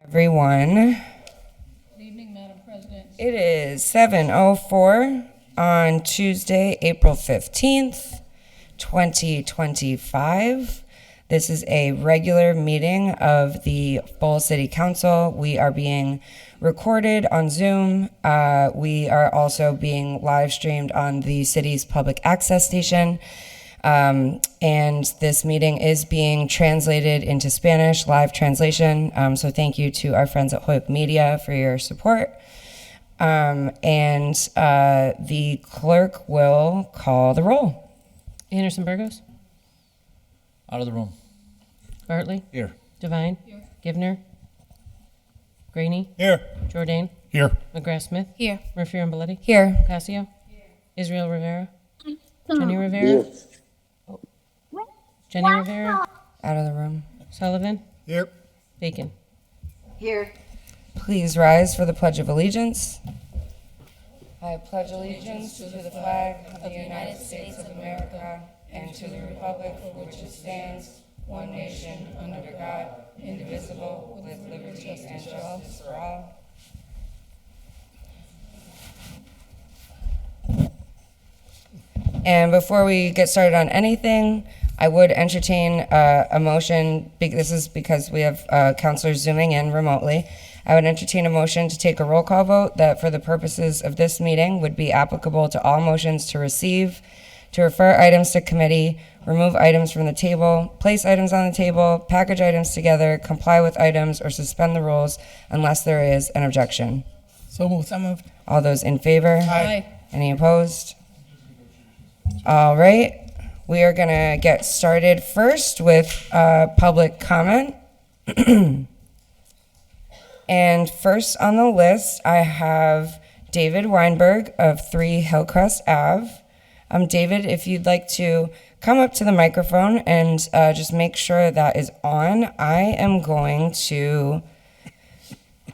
Everyone. Good evening, Madam President. It is 7:04 on Tuesday, April 15th, 2025. This is a regular meeting of the full City Council. We are being recorded on Zoom. We are also being live streamed on the city's public access station. And this meeting is being translated into Spanish, live translation. So thank you to our friends at Hoyok Media for your support. The clerk will call the roll. Anderson Burgos. Out of the room. Bartley. Here. Devine. Here. Givner. Graney. Here. Jourdain. Here. McGrath Smith. Here. Murphy Ramboletti. Here. Casio. Here. Israel Rivera. Jenny Rivera. Jenny Rivera. Out of the room. Sullivan. Here. Bacon. Here. Please rise for the Pledge of Allegiance. I pledge allegiance to the flag of the United States of America and to the republic for which it stands, one nation, under God, indivisible, with liberty and justice for all. And before we get started on anything, I would entertain a motion. This is because we have counselors zooming in remotely. I would entertain a motion to take a roll call vote that for the purposes of this meeting would be applicable to all motions to receive, to refer items to committee, remove items from the table, place items on the table, package items together, comply with items, or suspend the rules unless there is an objection. So moved. All those in favor? Aye. Any opposed? All right. We are going to get started first with public comment. And first on the list, I have David Weinberg of 3 Hillcrest Ave. David, if you'd like to come up to the microphone and just make sure that is on, I am going to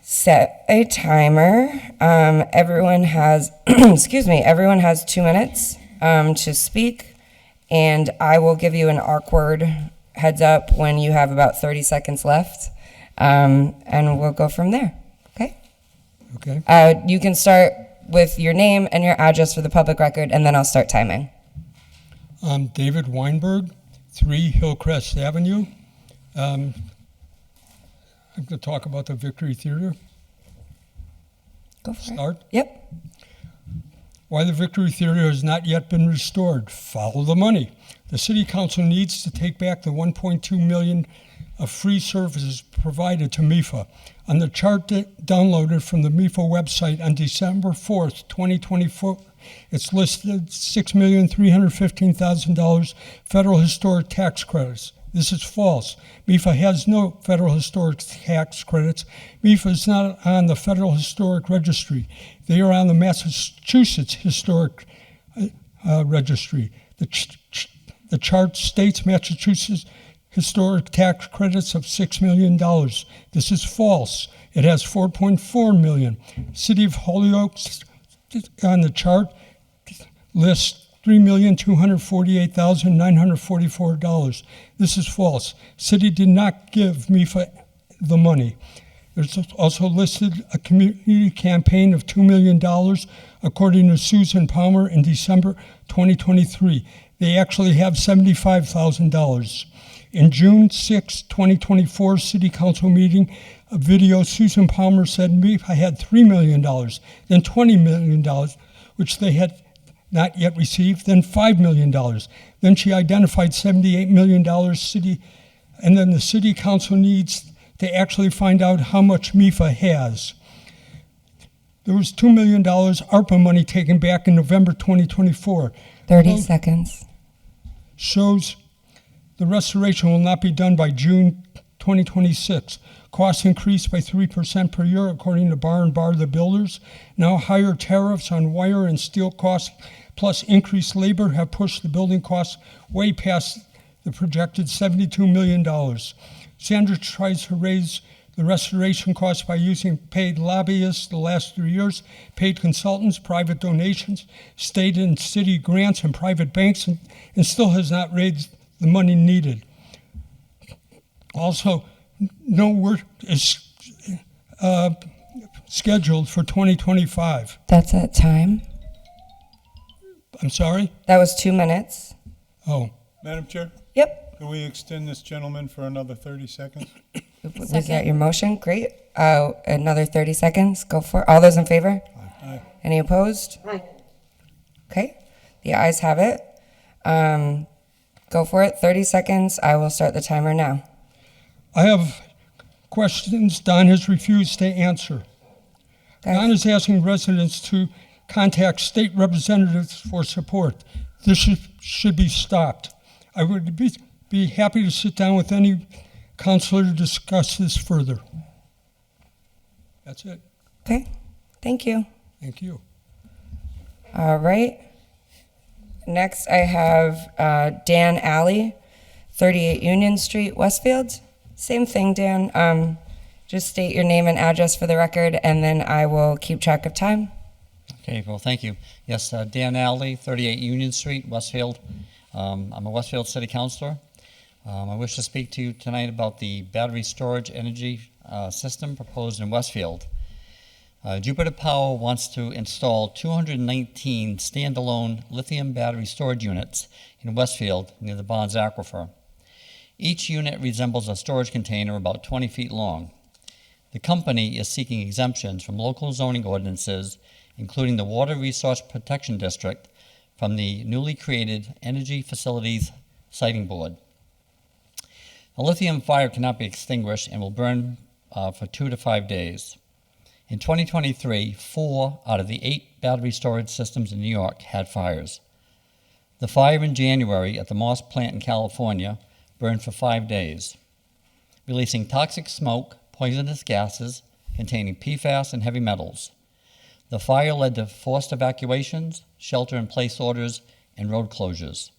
set a timer. Everyone has, everyone has 2 minutes to speak. And I will give you an awkward heads up when you have about 30 seconds left, and we'll go from there, okay? Okay. You can start with your name and your address for the public record, and then I'll start timing. I'm David Weinberg, 3 Hillcrest Avenue. I'm going to talk about the Victory Theater. Go for Start? it. Yep. Why the Victory Theater has not yet been restored. Follow the money. The City Council needs to take back the $1.2 million of free services provided to MIFA. On the chart downloaded from the MIFA website on December 4th, 2024, it's listed $6,315,000 federal historic tax credits. This is false. MIFA has no federal historic tax credits. MIFA is not on the Federal Historic Registry. They are on the Massachusetts Historic Registry. The chart states Massachusetts historic tax credits of $6 million. This is false. It has $4.4 million. City of Holyoke on the chart lists $3,248,944. This is false. City did not give MIFA the money. There's also listed a community campaign of $2 million, according to Susan Palmer in December 2023. They actually have $75,000. In June 6, 2024 City Council meeting, a video, Susan Palmer said MIFA had $3 million, then $20 million, which they had not yet received, then $5 million. Then she identified $78 million city, and then the City Council needs to actually find out how much MIFA has. There was $2 million ARPA money taken back in November 2024. 30 seconds. Shows the restoration will not be done by June 2026. Costs increased by 3% per year, according to Bar & Bar the Builders. Now higher tariffs on wire and steel costs, plus increased labor, have pushed the building costs way past the projected $72 million. Sandra tries to raise the restoration costs by using paid lobbyists the last 3 years, paid consultants, private donations, state and city grants, and private banks, and still has not raised the money needed. Also, no work is scheduled for 2025. That's at time. I'm sorry? That was 2 minutes. Oh, Madam Chair, Yep. can we extend this gentleman for another 30 seconds? Was that your motion? Great. Another 30 seconds. Go for it. All those in favor? Aye. Any opposed? Okay. The ayes have it. Go for it. 30 seconds. I will start the timer now. I have questions Don has refused to answer. Okay. Don is asking residents to contact state representatives for support. This should be stopped. I would be happy to sit down with any counselor to discuss this further. That's it. Okay. Thank you. Thank you. All right. Next, I have Dan Alley, 38 Union Street, Westfield. Same thing, Dan. Just state your name and address for the record, and then I will keep track of time. Okay, well, thank you. Yes, Dan Alley, 38 Union Street, Westfield. I'm a Westfield City Councilor. I wish to speak to you tonight about the battery storage energy system proposed in Westfield. Jupiter Power wants to install 219 standalone lithium battery storage units in Westfield near the Bonds Aquifer. Each unit resembles a storage container about 20 feet long. The company is seeking exemptions from local zoning ordinances, including the Water Resource Protection District, from the newly created Energy Facilities Siting Board. A lithium fire cannot be extinguished and will burn for 2 to 5 days. In 2023, 4 out of the 8 battery storage systems in New York had fires. The fire in January at the Moss plant in California burned for 5 days, releasing toxic smoke, poisonous gases containing PFAS and heavy metals. The fire led to forced evacuations, shelter-in-place orders, and road closures.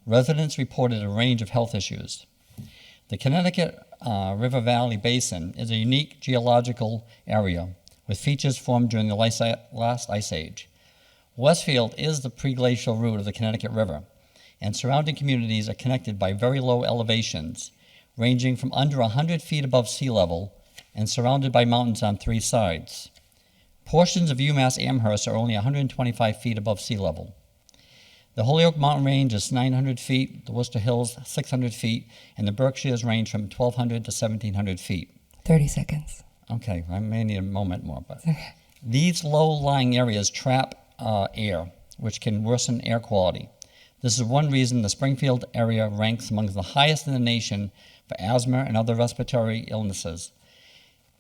Residents reported a range of health issues. The Connecticut River Valley Basin is a unique geological area with features formed during the last ice age. Westfield is the preglacial route of the Connecticut River, and surrounding communities are connected by very low elevations, ranging from under 100 feet above sea level and surrounded by mountains on 3 sides. Portions of UMass Amherst are only 125 feet above sea level. The Holyoke Mountain Range is 900 feet, the Worcester Hills 600 feet, and the Berkshires range from 1,200 to 1,700 feet. 30 seconds. Okay, I may need a moment more, but these low-lying areas trap air, which can worsen air quality. This is one reason the Springfield area ranks among the highest in the nation for asthma and other respiratory illnesses.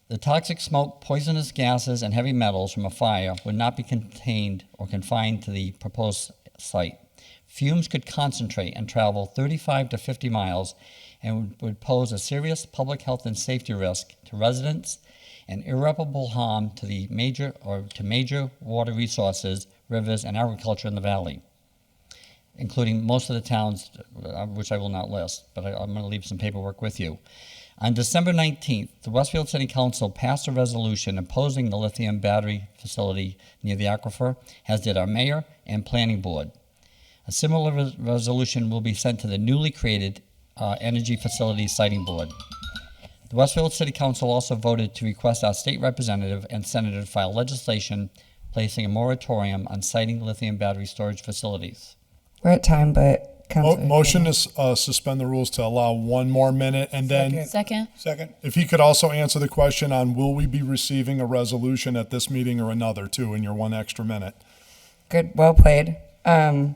The toxic smoke, poisonous gases, and heavy metals from a fire would not be contained or confined to the proposed site. Fumes could concentrate and travel 35 to 50 miles and would pose a serious public health and safety risk to residents and irreparable harm to the major water resources, rivers, and agriculture in the valley, including most of the towns, which I will not list, but I'm going to leave some paperwork with you. On December 19th, the Westfield City Council passed a resolution opposing the lithium battery facility near the aquifer, as did our mayor and planning board. A similar resolution will be sent to the newly created Energy Facilities Siting Board. The Westfield City Council also voted to request our state representative and senator to file legislation placing a moratorium on siting lithium battery storage facilities. We're at time, but Councilor. Motion to suspend the rules to allow 1 more minute, and then Second. if he could also answer the question on will we be receiving a resolution at this meeting or another too in your 1 extra minute. Good, well played. I'm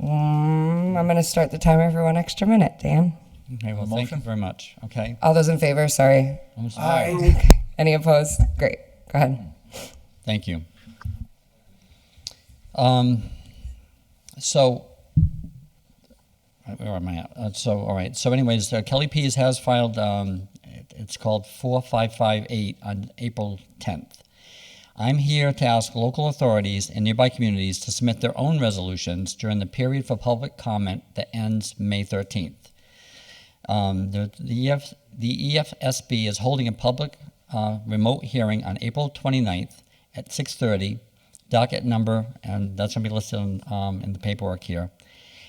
going to start the timer for 1 extra minute, Dan. Okay, well, thank you very much. Okay. All those in favor, sorry. I'm sorry. Okay. Any opposed? Great. Go ahead. Thank you. So, where am I at? All right. So anyways, Kelly Pease has filed, it's called 4558 on April 10th. I'm here to ask local authorities and nearby communities to submit their own resolutions during the period for public comment that ends May 13th. The EFSB is holding a public remote hearing on April 29th at 6:30, docket number, and that's going to be listed in the paperwork here.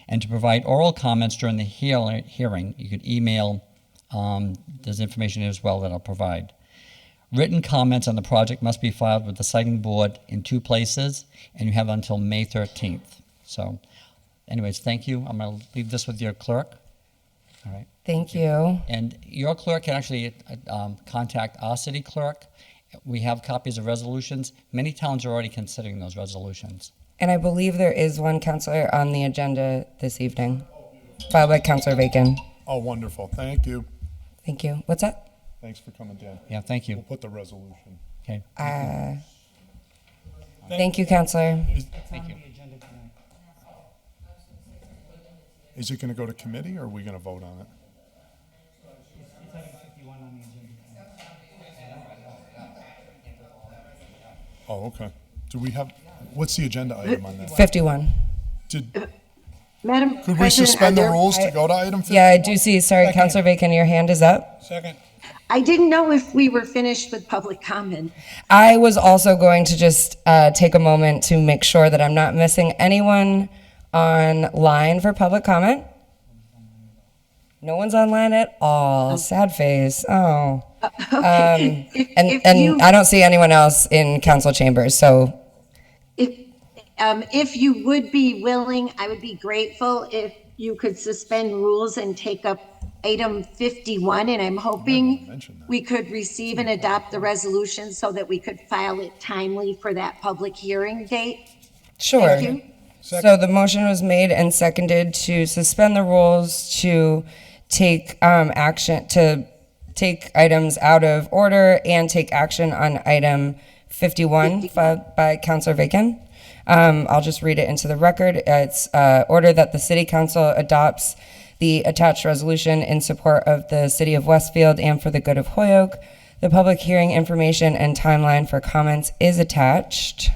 And to provide oral comments during the hearing, you could email, there's information here as well that I'll provide. Written comments on the project must be filed with the siting board in 2 places, and you have until May 13th. So, anyways, thank you. I'm going to leave this with your clerk. All right. Thank you. And your clerk can actually contact our city clerk. We have copies of resolutions. Many towns are already considering those resolutions. And I believe there is one counselor on the agenda this evening, filed by Counselor Bacon. Oh, wonderful. Thank you. Thank you. What's that? Thanks for coming, Dan. Yeah, thank We'll you. put the resolution. Okay. Thank you, Counselor. Thank you. Is it going to go to committee, or are we going to vote on it? Oh, okay. Do we have, what's the agenda item on that? 51. Madam Could we President, suspend the are there- rules to go to item 50? Yeah, I do see. Sorry, Counselor Bacon, your hand is up. Second. I didn't know if we were finished with public comment. I was also going to just take a moment to make sure that I'm not missing anyone online for public comment. No one's online at all. Sad face. Oh. Okay. And I don't see anyone else in council chambers, so If you would be willing, I would be grateful if you could suspend rules and take up item 51, and I'm hoping mentioned that. we could receive and adopt the resolution so that we could file it timely for that public hearing date. sure. Thank you. So the motion was made and seconded to suspend the rules, to take action, to take items out of order and take action on item 51 filed by Councilor Bacon. I'll just read it into the record. It's order that the City Council adopts the attached resolution in support of the City of Westfield and for the good of Holyoke. The public hearing information and timeline for comments is attached.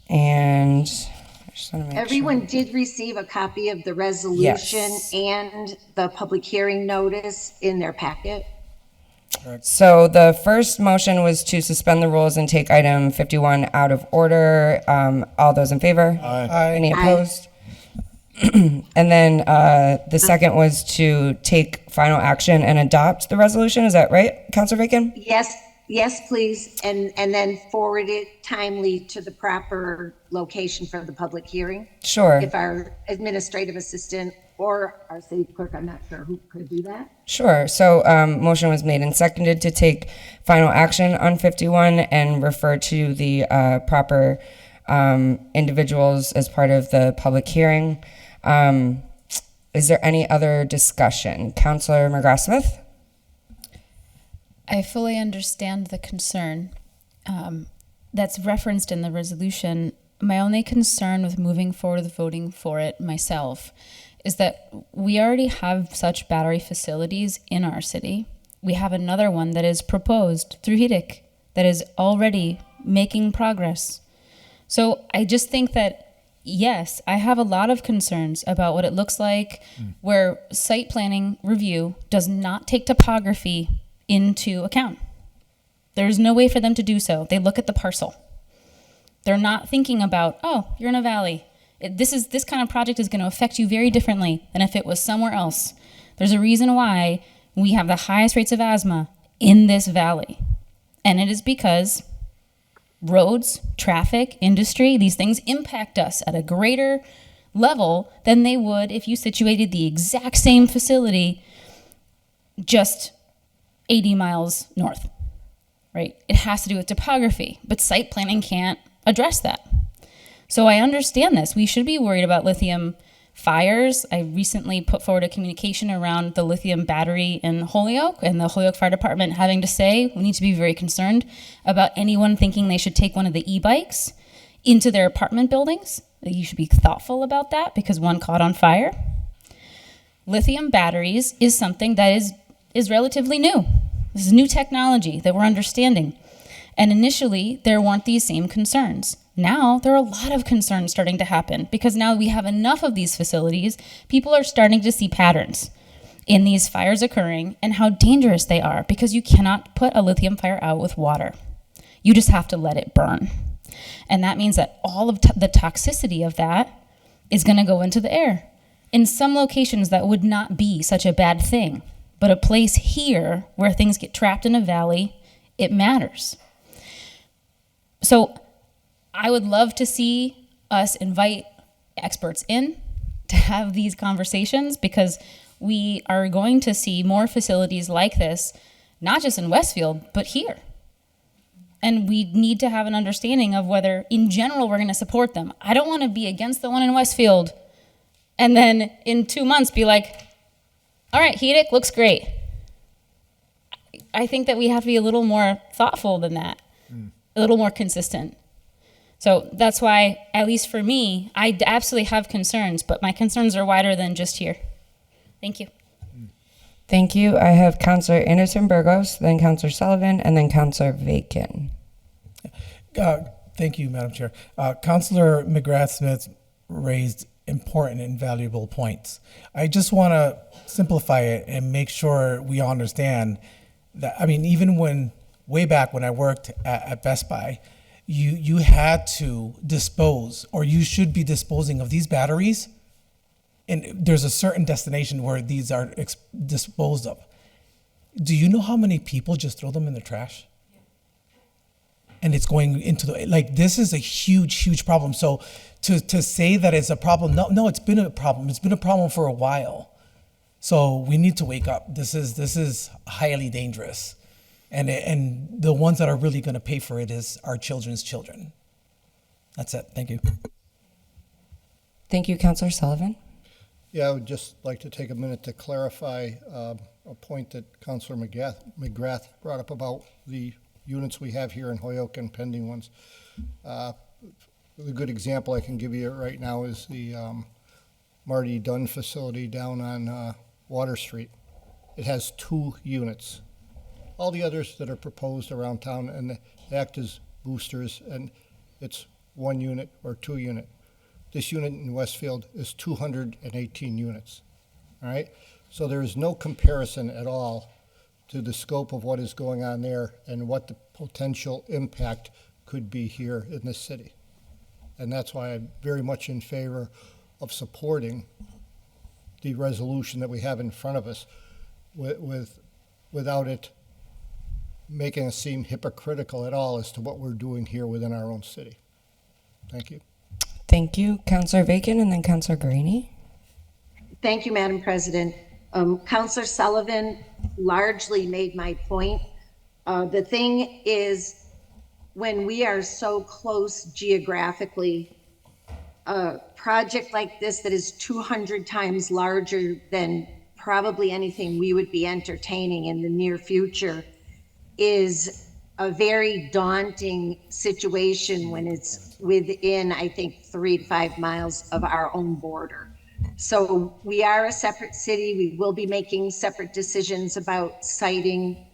And I just want to make Everyone sure. did receive a copy of the resolution Yes. and the public hearing notice in their packet. So the first motion was to suspend the rules and take item 51 out of order. All those in favor? Aye. Any Aye. opposed? And then the second was to take final action and adopt the resolution. Is that right, Councilor Bacon? Yes, please, and then forward it timely to the proper location for the public hearing. Sure, If our administrative assistant or our city clerk, I'm not sure who could do that. sure. So motion was made and seconded to take final action on 51 and refer to the proper individuals as part of the public hearing. Is there any other discussion? Councilor McGrath-Smith? I fully understand the concern that's referenced in the resolution. My only concern with moving forward with voting for it myself is that we already have such battery facilities in our city. We have another one that is proposed through HEDIC that is already making progress. So I just think that, yes, I have a lot of concerns about what it looks like where site planning review does not take topography into account. There's no way for them to do so. They look at the parcel. They're not thinking about, oh, you're in a valley. This kind of project is going to affect you very differently than if it was somewhere else. There's a reason why we have the highest rates of asthma in this valley. And it is because roads, traffic, industry, these things impact us at a greater level than they would if you situated the exact same facility just 80 miles north, right? It has to do with topography, but site planning can't address that. So I understand this. We should be worried about lithium fires. I recently put forward a communication around the lithium battery in Holyoke and the Holyoke Fire Department having to say we need to be very concerned about anyone thinking they should take one of the e-bikes into their apartment buildings. You should be thoughtful about that because one caught on fire. Lithium batteries is something that is relatively new. This is new technology that we're understanding. And initially, there weren't these same concerns. Now, there are a lot of concerns starting to happen because now we have enough of these facilities. People are starting to see patterns in these fires occurring and how dangerous they are because you cannot put a lithium fire out with water. You just have to let it burn. And that means that all of the toxicity of that is going to go into the air. In some locations, that would not be such a bad thing. but a place here where things get trapped in a valley, it matters. So I would love to see us invite experts in to have these conversations, because we are going to see more facilities like this, not just in Westfield, but here. And we need to have an understanding of whether, in general, we're going to support them. I don't want to be against the one in Westfield and then in 2 months be like, all right, Hedick, looks great. I think that we have to be a little more thoughtful than that, a little more consistent. So that's why, at least for me, I absolutely have concerns, but my concerns are wider than just here. Thank you. Thank you. I have Councillor Anderson Burgos, then Councillor Sullivan, and then Councillor Vacan. Thank you, Madam Chair. Councillor McGrath-Smith raised important and valuable points. I just want to simplify it and make sure we understand that, I mean, even when, way back when I worked at Best Buy, you had to dispose, or you should be disposing of these batteries, and there's a certain destination where these are disposed of. Do you know how many people just throw them in the trash? And it's going into the, like, this is a huge, huge problem. So to say that it's a problem, no, it's been a problem. It's been a problem for a while. So we need to wake up. This is highly dangerous. And the ones that are really going to pay for it is our children's children. That's it. Thank you. Thank you, Councillor Sullivan. Yeah, I would just like to take a minute to clarify a point that Councillor McGrath brought up about the units we have here in Holyoke and pending ones. A good example I can give you right now is the Marty Dunn facility down on Water Street. It has 2 units. All the others that are proposed around town and they act as boosters, and it's 1 unit or 2 unit. This unit in Westfield is 218 units, all right? So there is no comparison at all to the scope of what is going on there and what the potential impact could be here in this city. And that's why I'm very much in favor of supporting the resolution that we have in front of us without it making us seem hypocritical at all as to what we're doing here within our own city. Thank you. Thank you, Councillor Vacan, and then Councillor Greeny. Thank you, Madam President. Councillor Sullivan largely made my point. The thing is, when we are so close geographically, a project like this that is 200 times larger than probably anything we would be entertaining in the near future is a very daunting situation when it's within, I think, 3 to 5 miles of our own border. So we are a separate city. We will be making separate decisions about siting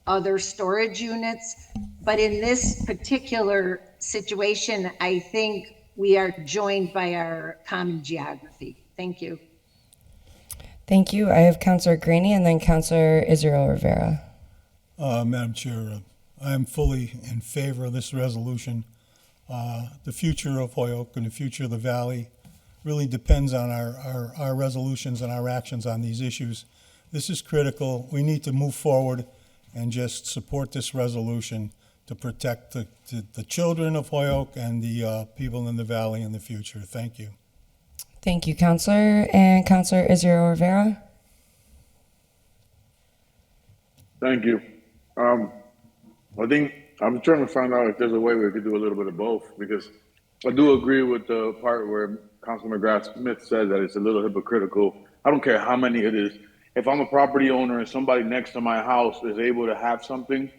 other storage units. But in this particular situation, I think we are joined by our common geography. Thank you. Thank you. I have Councillor Greeny and then Councillor Israel Rivera. Madam Chair, I am fully in favor of this resolution. The future of Holyoke and the future of the Valley really depends on our resolutions and our actions on these issues. This is critical. We need to move forward and just support this resolution to protect the children of Holyoke and the people in the Valley in the future. Thank you. Thank you, Councillor. And Councillor Israel Rivera. Thank you. I think I'm trying to find out if there's a way we could do a little bit of both, because I do agree with the part where Councilman McGrath-Smith said that it's a little hypocritical. I don't care how many it is. If I'm a property owner and somebody next to my house is able to have something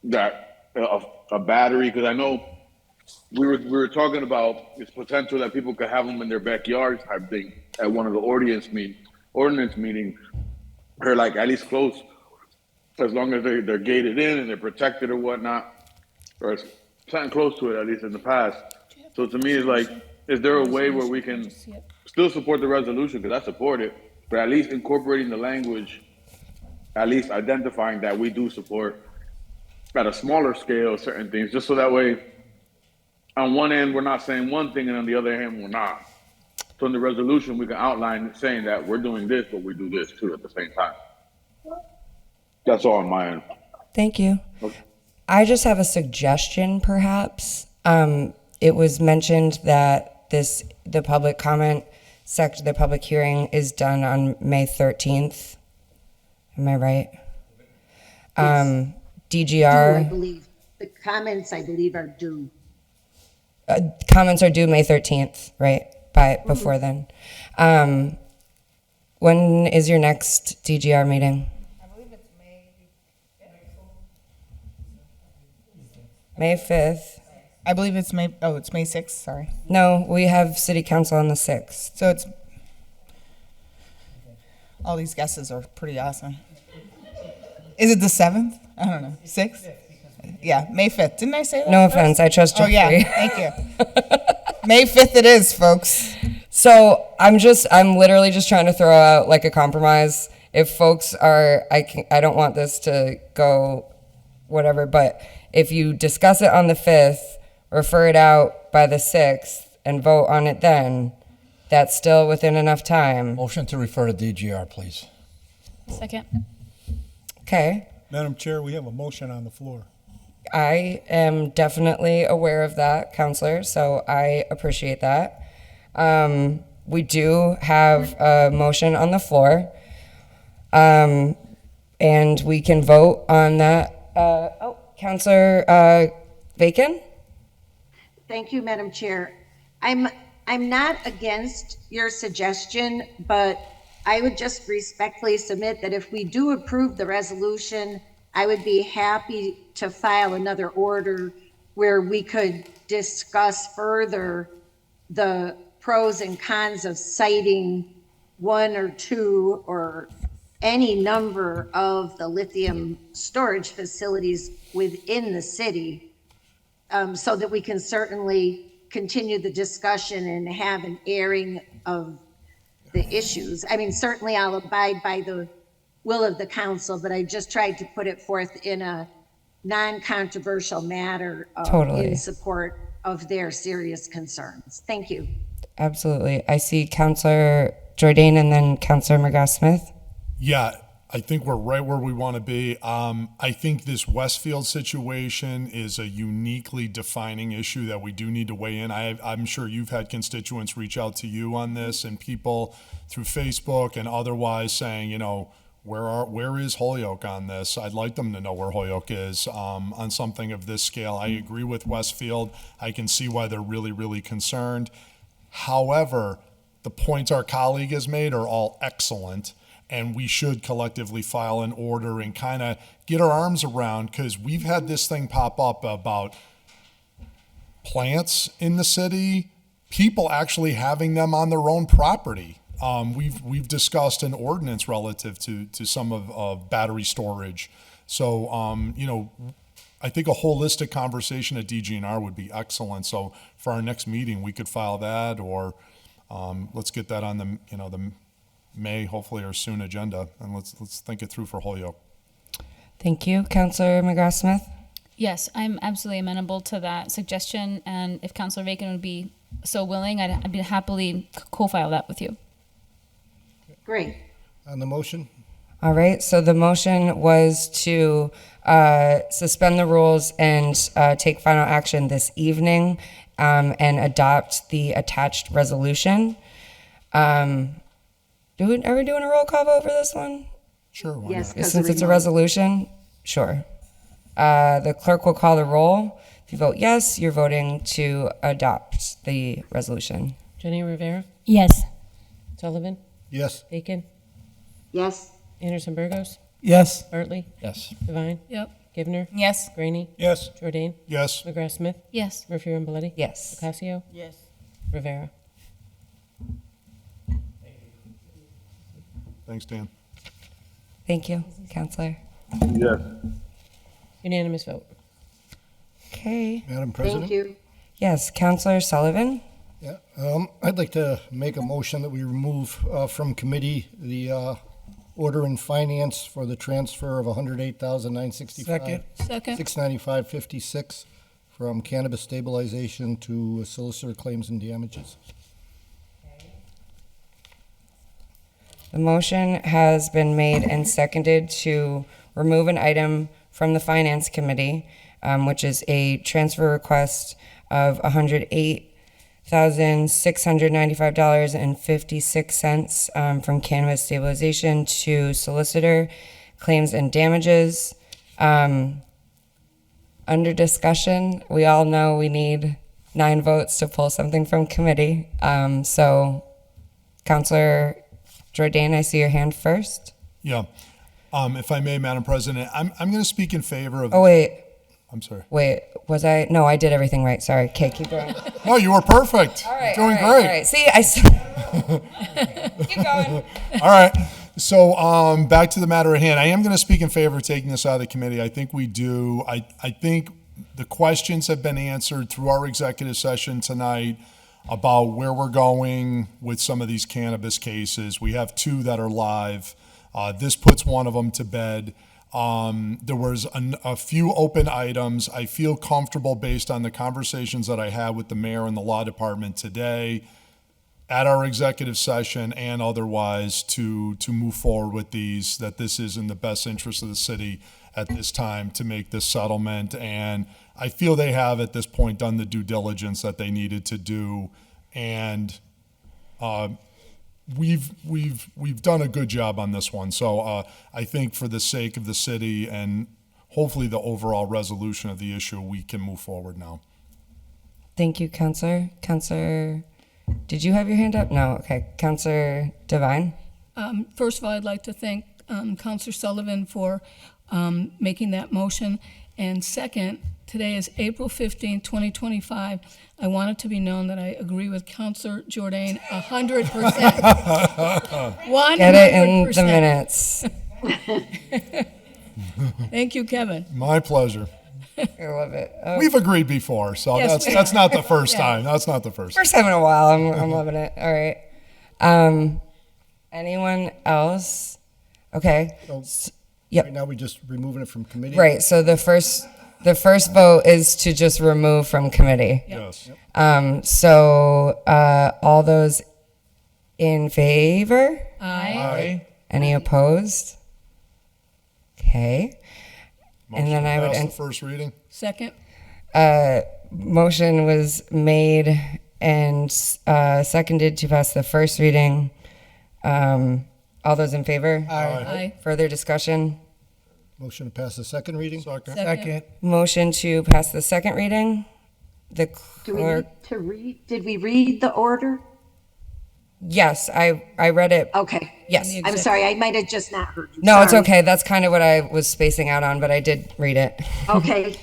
that a battery, because I know we were talking about this potential that people could have them in their backyard type thing at one of the ordinance meeting, or like at least close, as long as they're gated in and they're protected or whatnot, or something close to it, at least in the past. So to me, it's like, is there a way where we can still support the resolution, because I support it, but at least incorporating the language, at least identifying that we do support at a smaller scale certain things, just so that way, on one end, we're not saying one thing, and on the other hand, we're not. So in the resolution, we can outline saying that we're doing this, but we do this too at the same time. That's all on my end. Thank you. Okay. I just have a suggestion, perhaps. It was mentioned that the public comment section, the public hearing is done on May 13th. Am I right? I DGR, believe, the comments, I believe, are due. comments are due May 13th, right? Before then. When is your next DGR meeting? May 5th. I believe it's May 6th, sorry. No, we have city council on the 6th. So it's, all these guesses are pretty awesome. Is it the 7th? I don't know, 6th? Yeah, May 5th. Didn't I say that? No first? offense, I trust Oh, Jeffrey. yeah, thank you. May 5th it is, folks. So I'm literally just trying to throw out like a compromise. If folks are, I don't want this to go whatever, but if you discuss it on the 5th, refer it out by the 6th, and vote on it then, that's still within enough time. Motion to refer to DGR, please. Second. Okay. Madam Chair, we have a motion on the floor. I am definitely aware of that, Counselor, so I appreciate that. We do have a motion on the floor, and we can vote on that. Counselor Bacon? Thank you, Madam Chair. I'm not against your suggestion, but I would just respectfully submit that if we do approve the resolution, I would be happy to file another order where we could discuss further the pros and cons of citing one or two or any number of the lithium storage facilities within the city, so that we can certainly continue the discussion and have an airing of the issues. I mean, certainly I'll abide by the will of the council, but I just tried to put it forth in a non-controversial manner Totally. in support of their serious concerns. Thank you. Absolutely. I see Counselor Jordan and then Counselor McGrath-Smith. Yeah, I think we're right where we want to be. I think this Westfield situation is a uniquely defining issue that we do need to weigh in. I'm sure you've had constituents reach out to you on this, and people through Facebook and otherwise saying, you know, where is Holyoke on this? I'd like them to know where Holyoke is on something of this scale. I agree with Westfield. I can see why they're really, really concerned. However, the points our colleague has made are all excellent, and we should collectively file an order and kind of get our arms around, because we've had this thing pop up about plants in the city, people actually having them on their own property. We've discussed an ordinance relative to some of battery storage. So, you know, I think a holistic conversation at DGNR would be excellent. So for our next meeting, we could file that, or let's get that on the May, hopefully, or soon agenda, and let's think it through for Holyoke. Thank you. Counselor McGrath-Smith? Yes, I'm absolutely amenable to that suggestion, and if Counselor Bacon would be so willing, I'd be happily co-file that with you. Great. On the motion? All right, so the motion was to suspend the rules and take final action this evening and adopt the attached resolution. Are we doing a roll call vote for this one? Sure. Why Yes, not? 'cause Since of it's a remote. resolution? Sure. The clerk will call the roll. If you vote yes, you're voting to adopt the resolution. Jenny Rivera, Yes. Sullivan, Yes. Bacon, Yes. Anderson Burgos, Yes. Bartley, Yes. Devine, Yep. Givner, Yes. Graney, Yes. Jordan, Yes. McGrath Smith, Yes. Murphy Ramboletti, Yes. Ocasio, Yes. Rivera. Thanks, Dan. Thank you, Counselor. Yes. Unanimous vote. Okay. Madam President? Thank you. Yes, Counselor Sullivan? Yeah, I'd like to make a motion that we remove from committee the order in finance for the transfer of $108,965. Second. Second. $695.56 from cannabis stabilization to solicitor claims and damages. The motion has been made and seconded to remove an item from the Finance Committee, which is a transfer request of $108,695.56 from Cannabis Stabilization to Solicitor Claims and Damages. Under discussion, we all know we need 9 votes to pull something from committee. So, Councilor Jordan, I see your hand first. Yeah. If I may, Madam President, I'm going to speak in favor of. Oh, wait. I'm sorry. Wait, was I? No, I did everything right. Sorry. Okay, keep going. No, you were perfect. All right. You're doing all great. All right. See, keep going. All right. So back to the matter at hand. I am going to speak in favor of taking this out of the committee. I think we do. I think the questions have been answered through our executive session tonight about where we're going with some of these cannabis cases. We have 2 that are live. This puts one of them to bed. There was a few open items. I feel comfortable based on the conversations that I had with the mayor and the law department today at our executive session and otherwise to move forward with these, that this is in the best interest of the city at this time to make this settlement. And I feel they have at this point done the due diligence that they needed to do. And we've done a good job on this one. So I think for the sake of the city and hopefully the overall resolution of the issue, we can move forward now. Thank you, Councilor. Councilor, did you have your hand up? No. Okay. Councilor Devine. First of all, I'd like to thank Councilor Sullivan for making that motion. And second, today is April 15, 2025. I want it to be known that I agree with Councilor Jordan 100%. 100%. Get it in the minutes. Thank you, Kevin. My pleasure. I love it. Oh. We've agreed before, so Yes, that's not the first Yeah. time. That's not the first. First time in a while. I'm loving it. All right. Anyone else? Okay. Yep. Right now, we just removing it from committee? Right. So the first vote is to just remove from committee. Yes. So all those in favor? Aye. Any opposed? Okay. Motion And then I would pass the first reading. Second. Motion was made and seconded to pass the first reading. All those in favor? Aye. Further discussion? Motion to pass the second reading? Second. Motion to pass the second reading. The Do we clerk. need to read? Did we read the order? Yes, I read it. Okay. Yes. I'm sorry, I might have just not heard you. No, it's Sorry. okay. That's kind of what I was spacing out on, but I did read it. Okay.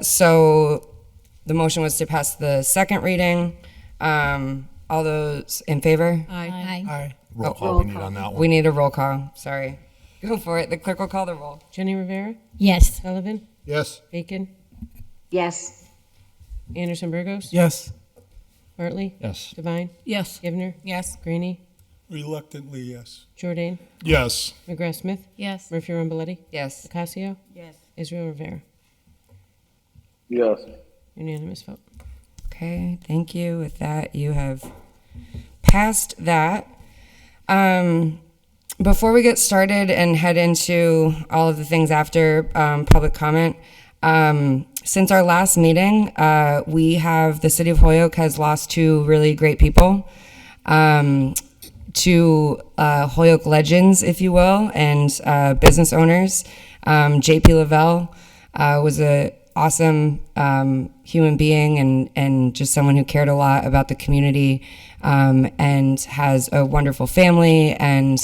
So the motion was to pass the second reading. All those in favor? Aye. Roll call we need on that one. We need a roll call. Sorry. Go for it. The clerk will call the roll. Jenny Rivera, Yes. Sullivan, Yes. Bacon, Yes. Anderson Burgos, Yes. Bartley, Yes. Devine, Yes. Givner, Yes. Graney, Reluctantly, yes. Jordan, Yes. McGrath Smith, Yes. Murphy Rumboletti, Yes. Ocasio, Yes. Israel Rivera. Yes. Unanimous vote. Okay, thank you. With that, you have passed that. Before we get started and head into all of the things after public comment, since our last meeting, the city of Holyoke has lost 2 really great people, 2 Holyoke legends, if you will, and business owners. JP Lavelle was a awesome human being and just someone who cared a lot about the community, and has a wonderful family, and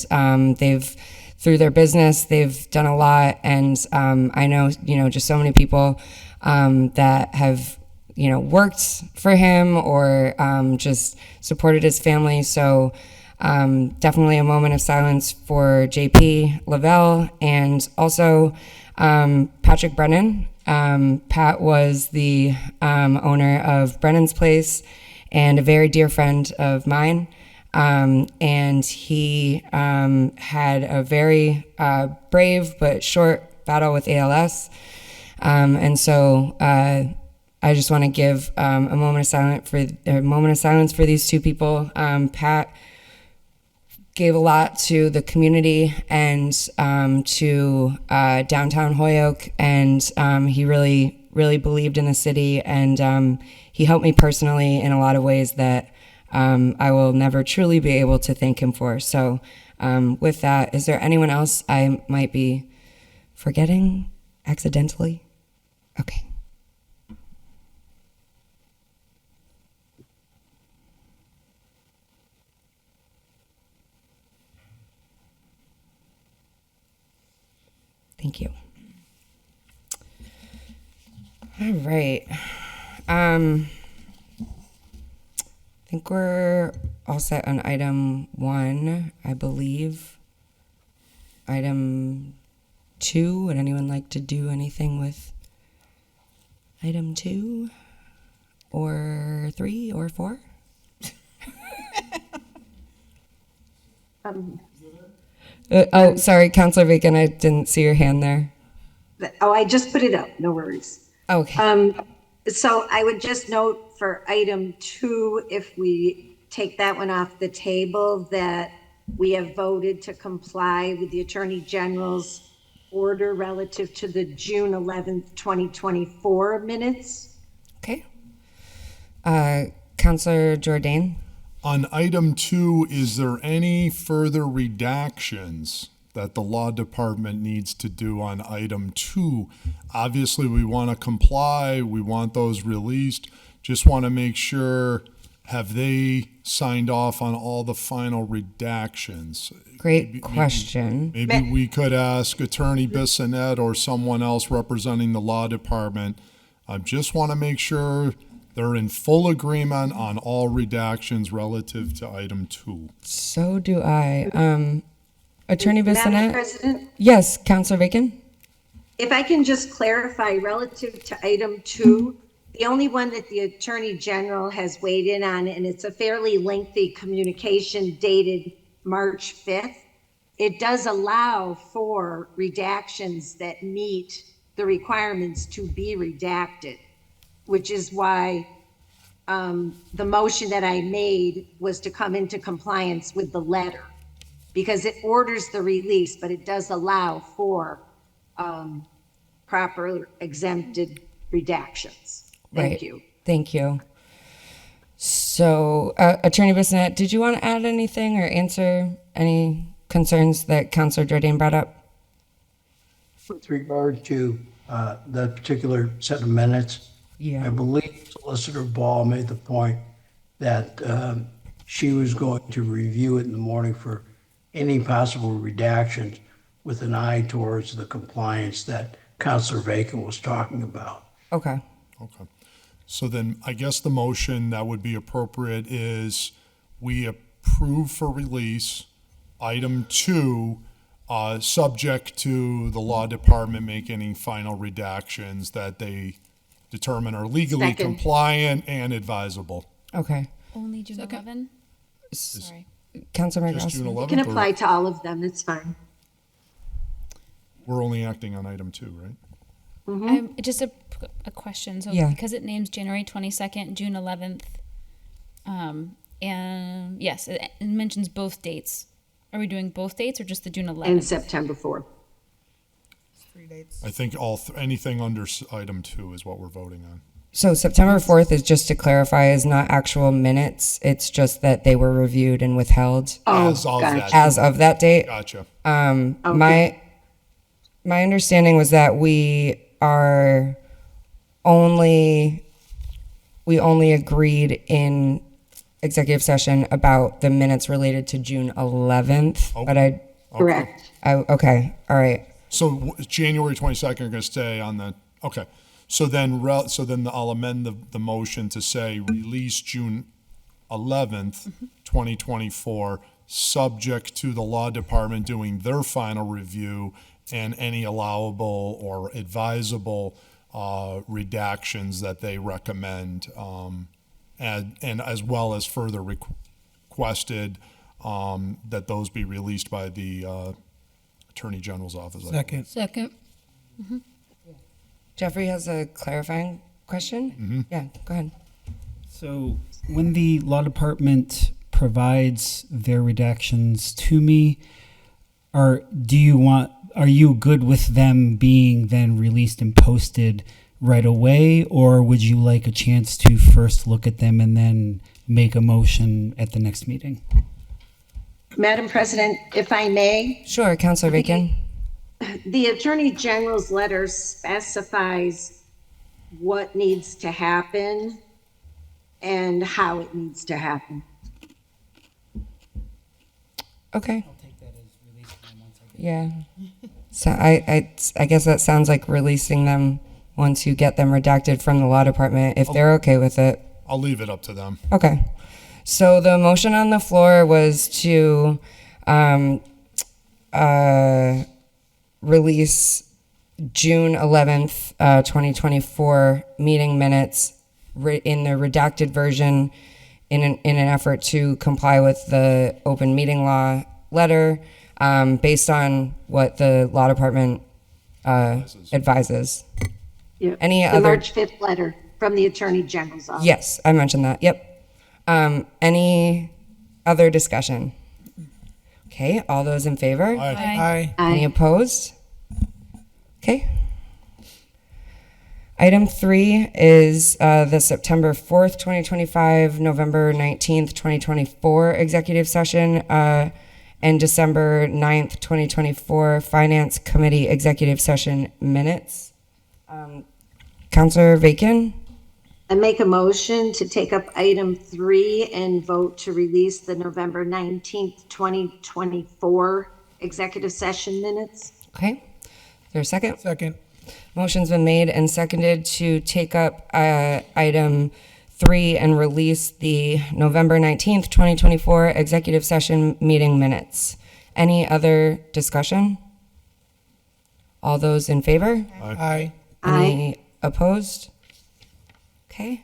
through their business they've done a lot, and I know just so many people that have worked for him or just supported his family. So definitely a moment of silence for JP Lavelle, and also Patrick Brennan. Pat was the owner of Brennan's Place and a very dear friend of mine. And he had a very brave but short battle with ALS. And so I just want to give a moment of silence for these 2 people. Pat gave a lot to the community and to downtown Holyoke, and he really believed in the city, and he helped me personally in a lot of ways that I will never truly be able to thank him for. So with that, is there anyone else I might be forgetting accidentally? Okay. Thank you. All right. I think we're all set on item 1, I believe. Item 2, would anyone like to do anything with item 2 or 3 or 4? Oh, sorry, Councilor Bacon, I didn't see your hand there. Oh, I just put it up, no worries. Okay. So I would just note for item 2, if we take that one off the table, that we have voted to comply with the Attorney General's order relative to the June 11th, 2024 minutes. Okay. Councilor Jordan? On item 2, is there any further redactions that the law department needs to do on item 2? Obviously, we want to comply. We want those released. Just want to make sure, have they signed off on all the final redactions? Great question. Maybe we could ask Attorney Bissonette or someone else representing the law department. I just want to make sure they're in full agreement on all redactions relative to item 2. So do I. Attorney Madam Bissonette? President, Yes, Councilor Bacon? if I can just clarify relative to item 2, the only one that the Attorney General has weighed in on, and it's a fairly lengthy communication dated March 5th, it does allow for redactions that meet the requirements to be redacted, which is why the motion that I made was to come into compliance with the letter, because it orders the release, but it does allow for proper exempted redactions. Thank Right. you. Thank you. So, Attorney Bissonette, did you want to add anything or answer any concerns that Councilor Jordan brought up? With regard to that particular set of minutes, Yeah. I believe Solicitor Ball made the point that she was going to review it in the morning for any possible redactions with an eye towards the compliance that Councilor Bacon was talking about. Okay. Okay. So then I guess the motion that would be appropriate is we approve for release item 2, subject to the law department making any final redactions that they determine are legally Second. compliant and advisable. Okay. Only June 11? Sorry. Councilor Just June McGrath? 11th? Can or apply to all of them, it's fine. We're only acting on item 2, right? Just a question. So Yeah. because it names January 22nd, June 11th, and yes, it mentions both dates. Are we doing both dates or just the June 11th? And September 4th. I think anything under item 2 is what we're voting on. So September 4th is, just to clarify, is not actual minutes. It's just that they were reviewed and withheld As of gotcha. that. as of that date. Gotcha. My understanding was that we only agreed in executive session about the minutes related to June 11th, but Correct. okay, all right. So January 22nd are going to stay on the, okay. So then I'll amend the motion to say release June 11th, 2024, subject to the law department doing their final review and any allowable or advisable redactions that they recommend, and as well as further requested that those be released by the Attorney General's office. Second. Second. Jeffrey has a clarifying question? Yeah, go ahead. So when the law department provides their redactions to me, are you good with them being then released and posted right away, or would you like a chance to first look at them and then make a motion at the next meeting? Madam President, if I may, Sure, Councilor Bacon. the Attorney General's letter specifies what needs to happen and how it needs to happen. Okay. Yeah. So I guess that sounds like releasing them once you get them redacted from the law department, if they're okay with it. I'll leave it up to them. Okay. So the motion on the floor was to release June 11th, 2024 meeting minutes in the redacted version in an effort to comply with the open meeting law letter based on what the law department advises. Yeah. Any the other? March 5th letter from the Attorney General's office. Yes, I mentioned that. Yep. Any other discussion? Okay, all those in favor? Aye. Any opposed? Okay. Item 3 is the September 4th, 2025, November 19th, 2024 executive session, and December 9th, 2024 Finance Committee executive session minutes. Councilor Bacon? I make a motion to take up item 3 and vote to release the November 19th, 2024 executive session minutes. Okay. Is there a second? Second. Motion's been made and seconded to take up item 3 and release the November 19th, 2024 executive session meeting minutes. Any other discussion? All those in favor? Aye. Any opposed? Okay.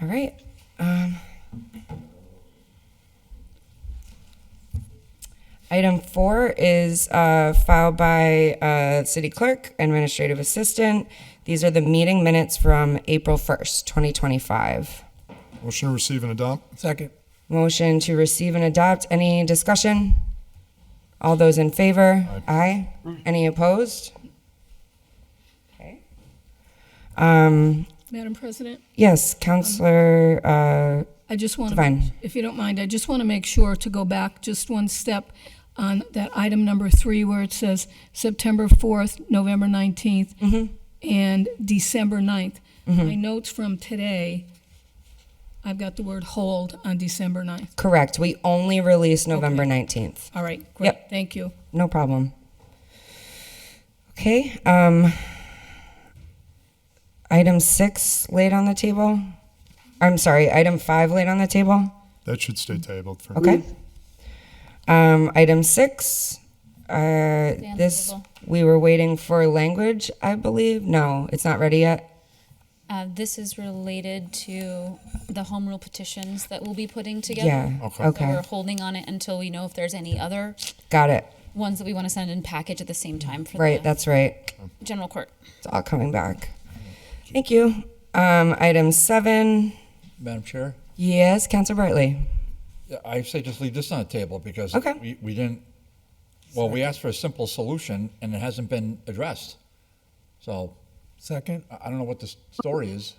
All right. Item 4 is filed by City Clerk, Administrative Assistant. These are the meeting minutes from April 1st, 2025. Motion to receive and adopt. Second. Motion to receive and adopt. Any discussion? All those in favor? Aye. Any opposed? Okay. Madam President? Yes, Councilor I just want to, Devine. if you don't mind, I just want to make sure to go back just one step on that item number 3 where it says September 4th, November 19th, and December 9th. My notes from today, I've got the word hold on December 9th. Correct. We only released November 19th. All right, great. Yep. Thank you. No problem. Okay. Item 6 laid on the table. I'm sorry, item 5 laid on the table. That should stay tabled for. Okay. Item 6. This we were waiting for language, I believe. No, it's not ready yet. This is related to the home rule petitions that we'll be putting together. Yeah. So Okay. we're holding on it until we know if there's any other Got it. ones that we want to send in package at the same time for Right. the That's right. general court. It's all coming back. Thank you. Item 7. Madam Chair? Yes, Councilor Bartley. Yeah, I say just leave this on the table because Okay. we didn't, well, we asked for a simple solution and it hasn't been addressed. So Second. I don't know what the story is.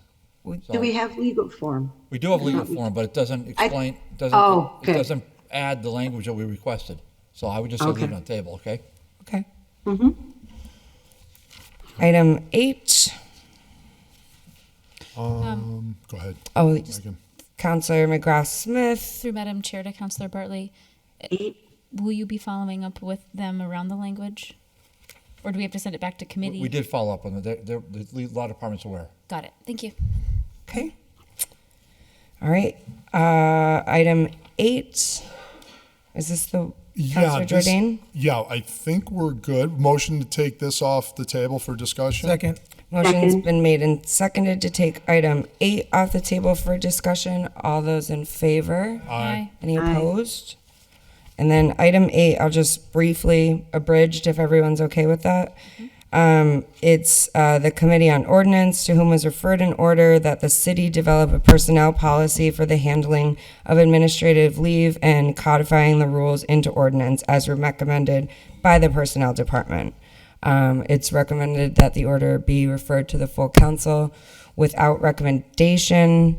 Do we have legal form? We do have legal form, but it doesn't explain, Oh, it okay. doesn't add the language that we requested. So I would just say leave it on the table, okay? Okay. Mm-hmm. Item 8. Go ahead. Oh, Megan. Councilor McGrath Smith. Through Madam Chair to Councilor Bartley, will you be following up with them around the language? Or do we have to send it back to committee? We did follow up on it. The law department's aware. Got it. Thank you. Okay. All right. Item 8. Is this the Councilor Jordan? Yeah, I think we're good. Motion to take this off the table for discussion. Second. Motion's been made and seconded to take item 8 off the table for discussion. All those in favor? Aye. Any opposed? And then item 8, I'll just briefly abridged if everyone's okay with that. It's the Committee on Ordinance, to whom was referred an order that the city develop a personnel policy for the handling of administrative leave and codifying the rules into ordinance as recommended by the Personnel Department. It's recommended that the order be referred to the full council without recommendation.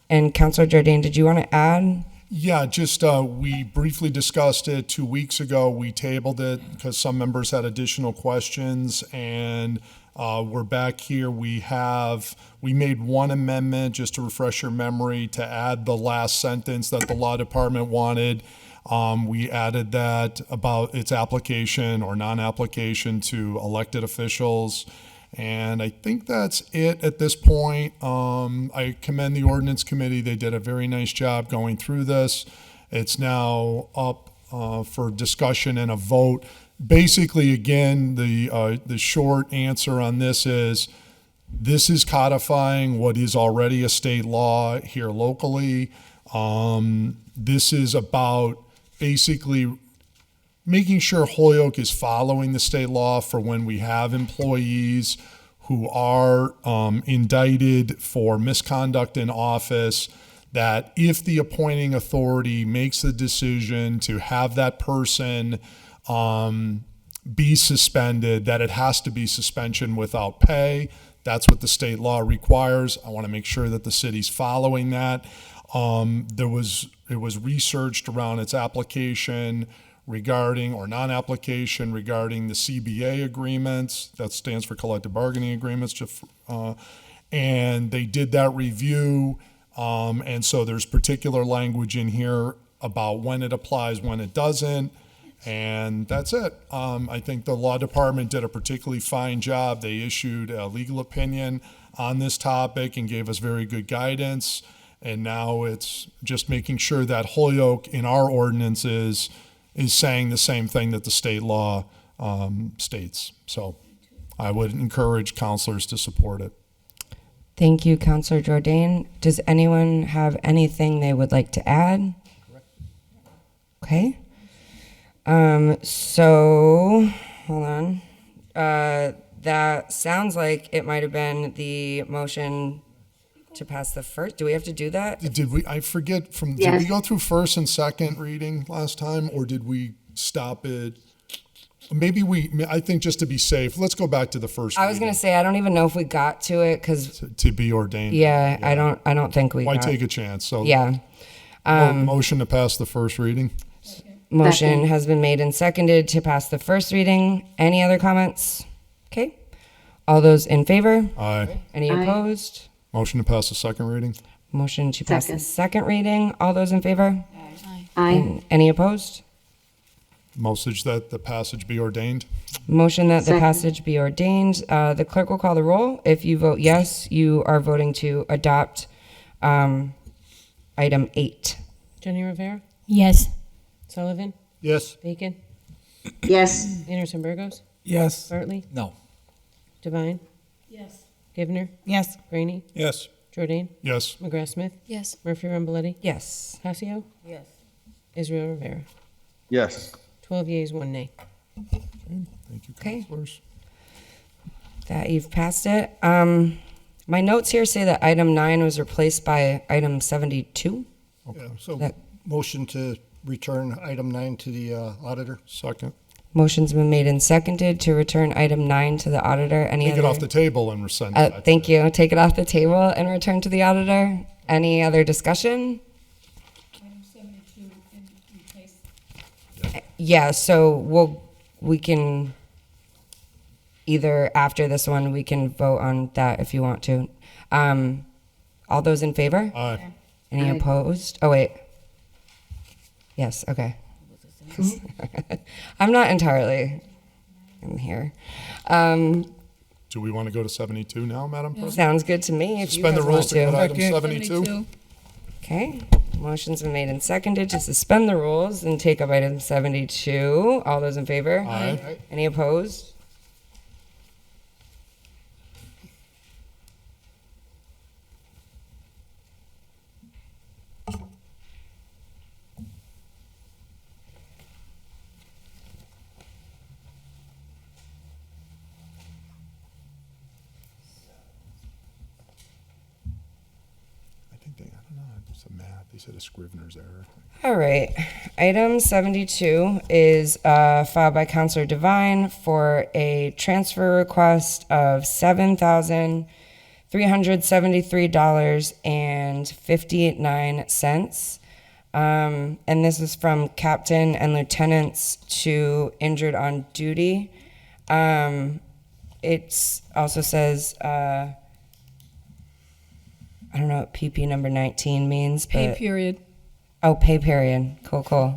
And Councilor Jordan, did you want to add? Yeah, just we briefly discussed it 2 weeks ago. We tabled it because some members had additional questions, and we're back here. We made one amendment, just to refresh your memory, to add the last sentence that the law department wanted. We added that about its application or non-application to elected officials. And I think that's it at this point. I commend the ordinance committee. They did a very nice job going through this. It's now up for discussion and a vote. Basically, again, the short answer on this is codifying what is already a state law here locally. This is about basically making sure Holyoke is following the state law for when we have employees who are indicted for misconduct in office, that if the appointing authority makes the decision to have that person be suspended, that it has to be suspension without pay. That's what the state law requires. I want to make sure that the city's following that. It was researched around its application regarding, or non-application regarding, the CBA agreements. That stands for collective bargaining agreements. And they did that review. And so there's particular language in here about when it applies, when it doesn't. And that's it. I think the law department did a particularly fine job. They issued a legal opinion on this topic and gave us very good guidance. And now it's just making sure that Holyoke in our ordinances is saying the same thing that the state law states. So I would encourage counselors to support it. Thank you, Councilor Jordan. Does anyone have anything they would like to add? Okay. So, hold on. That sounds like it might have been the motion to pass the first. Do we have to do that? Did we? I forget. Did Yes. we go through first and second reading last time, or did we stop it? Maybe I think just to be safe, let's go back to the first. I was going to say, I don't even know if we got to it because to be ordained. Yeah, I don't think we. Why got take a chance? So yeah. Motion to pass the first reading. Motion Second. has been made and seconded to pass the first reading. Any other comments? Okay. All those in favor? Aye. Any Aye. opposed? Motion to pass the second reading. Motion to pass the Second. second reading. All those in favor? Aye. And any opposed? Message that the passage be ordained. Motion that the Second. passage be ordained. The clerk will call the roll. If you vote yes, you are voting to adopt item 8. Jenny Rivera, Yes. Sullivan, Yes. Bacon, Yes. Anderson Burgos, Yes. Bartley, No. Devine, Yes. Givner, Yes. Graney, Yes. Jordan, Yes. McGrath Smith, Yes. Murphy Ramboletti, Yes. Casio, Yes. Israel Rivera. Yes. 12 yeas, 1 nay. Thank you, Okay. counselors. That you've passed it. My notes here say that item 9 was replaced by item 72. Yeah, so That- motion to return item 9 to the auditor. Second. Motion's been made and seconded to return item 9 to the auditor. Any Take other? it off the table and rescind it. Thank you. Take it off the table and return to the auditor. Any other discussion? Item 72 and replace. Yeah, so we can either after this one, we can vote on that if you want to. All those in favor? Aye. Any Aye. opposed? Oh, wait. Yes, okay. I'm not entirely in here. Do we want to go to 72 now, Madam President? Sounds good to me if you Suspend guys the rules want to go to to. item 72. 72. Okay, motion's been made and seconded to suspend the rules and take up item 72. All those in favor? Aye. Any opposed? It's a math. They said a Scrivener's error. All right. Item 72 is filed by Counselor Devine for a transfer request of $7,373.59. And this is from captain and lieutenants to injured on duty. It also says, I don't know what PP number 19 means, but. Pay period. Oh, pay period. Cool, cool.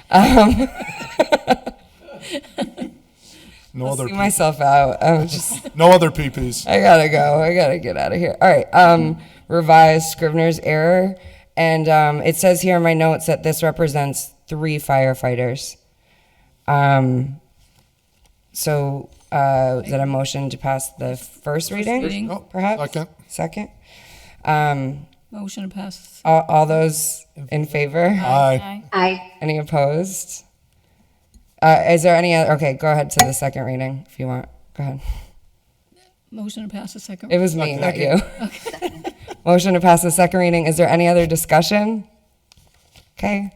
I don't know. No I'll other see myself out. I'm just. No other PPs. I gotta go. I gotta get out of here. All right. Revised Scrivener's error, and it says here in my notes that this represents 3 firefighters. So, is that a motion to pass the first reading? reading. No, Perhaps. second. Motion to pass. All those in favor? Aye. Aye. Any opposed? Is there any other? Okay, go ahead to the second reading if you want. Go ahead. Motion to pass the second. It was me, not you. Motion to pass the second reading. Is there any other discussion? Okay.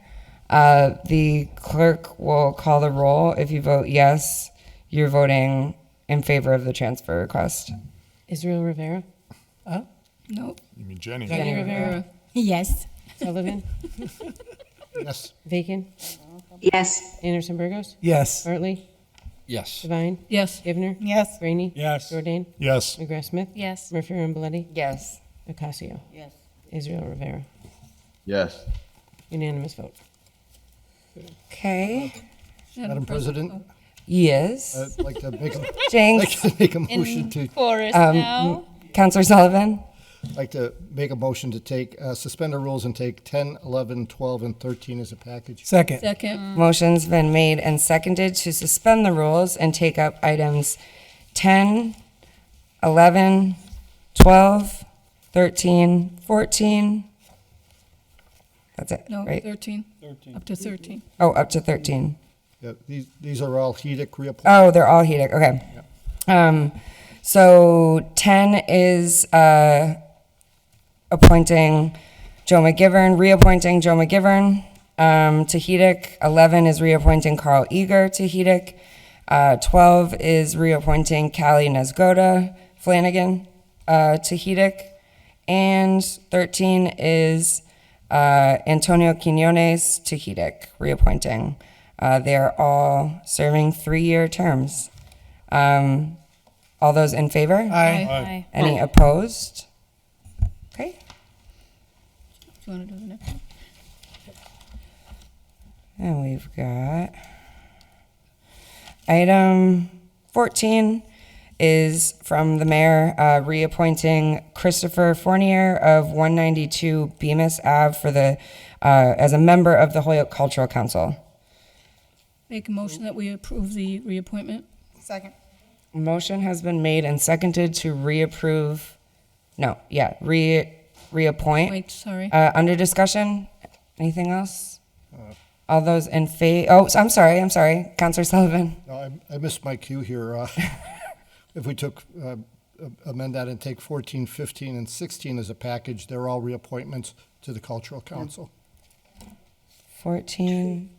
The clerk will call the roll. If you vote yes, you're voting in favor of the transfer request. Israel Rivera, No. You mean Jenny? Jenny Rivera, Yes. Sullivan, Yes. Bacon, Yes. Anderson Burgos, Yes. Bartley, Yes. Devine, Yes. Givner, Yes. Rainey, Yes. Jordan, Yes. McGrath Smith, Yes. Murphy Ramboletti, Yes. Ocasio, Yes. Israel Rivera. Yes. Unanimous vote. Okay. Madam President, Yes. I'd like to make, Jinx. make a motion to, Chorus now. Counselor Sullivan. like to make a motion to take, suspend the rules and take 10, 11, 12, and 13 as a package. Second. Second. Motion's been made and seconded to suspend the rules and take up items 10, 11, 12, 13, 14. That's it, No, right? 13. Up to 13. Oh, up to 13. Yeah, these are all HEDIC reappointments. Oh, they're all HEDIC, okay. So 10 is appointing Joe McGivern, reappointing Joe McGivern to HEDIC. 11 is reappointing Carl Eager to HEDIC. 12 is reappointing Callie Nesgoda Flanagan to HEDIC. And 13 is Antonio Quinones to HEDIC, reappointing. They're all serving 3-year terms. All those in favor? Aye. Any opposed? Okay. Do you want to do the next one? And we've got item 14 is from the mayor reappointing Christopher Fournier of 192 Bemis Ave for the as a member of the Holyoke Cultural Council. Make a motion that we approve the reappointment. Second. Motion has been made and seconded to reapprove. Reappoint. Wait, sorry. Under discussion, anything else? All those in favor? Oh, I'm sorry. Counselor Sullivan. No, I missed my cue here. If we took, amend that and take 14, 15, and 16 as a package, they're all reappointments to the Cultural Council. 14.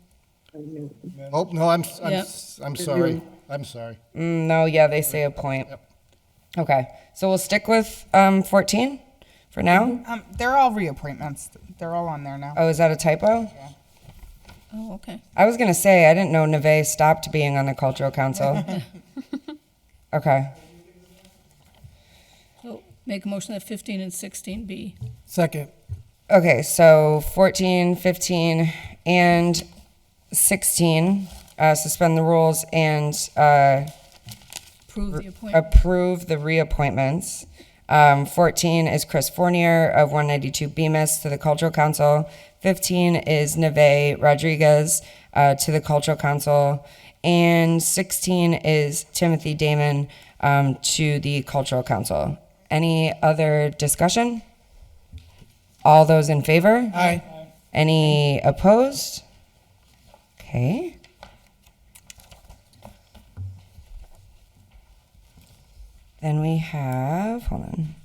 Oh, no, I'm Yeah. sorry. I'm sorry. No, yeah, they say appoint. Yep. Okay, so we'll stick with 14 for now. They're all reappointments. They're all on there now. Oh, is that a typo? Oh, okay. I was gonna say I didn't know Neve stopped being on the Cultural Council. Okay. So make a motion that 15 and 16 be. Second. Okay, so 14, 15, and 16 suspend the rules and Approve the appointment. approve the reappointments. 14 is Chris Fournier of 192 Bemis to the Cultural Council. 15 is Neve Rodriguez to the Cultural Council. And 16 is Timothy Damon to the Cultural Council. Any other discussion? All those in favor? Aye. Any opposed? Okay. Then we have, hold on,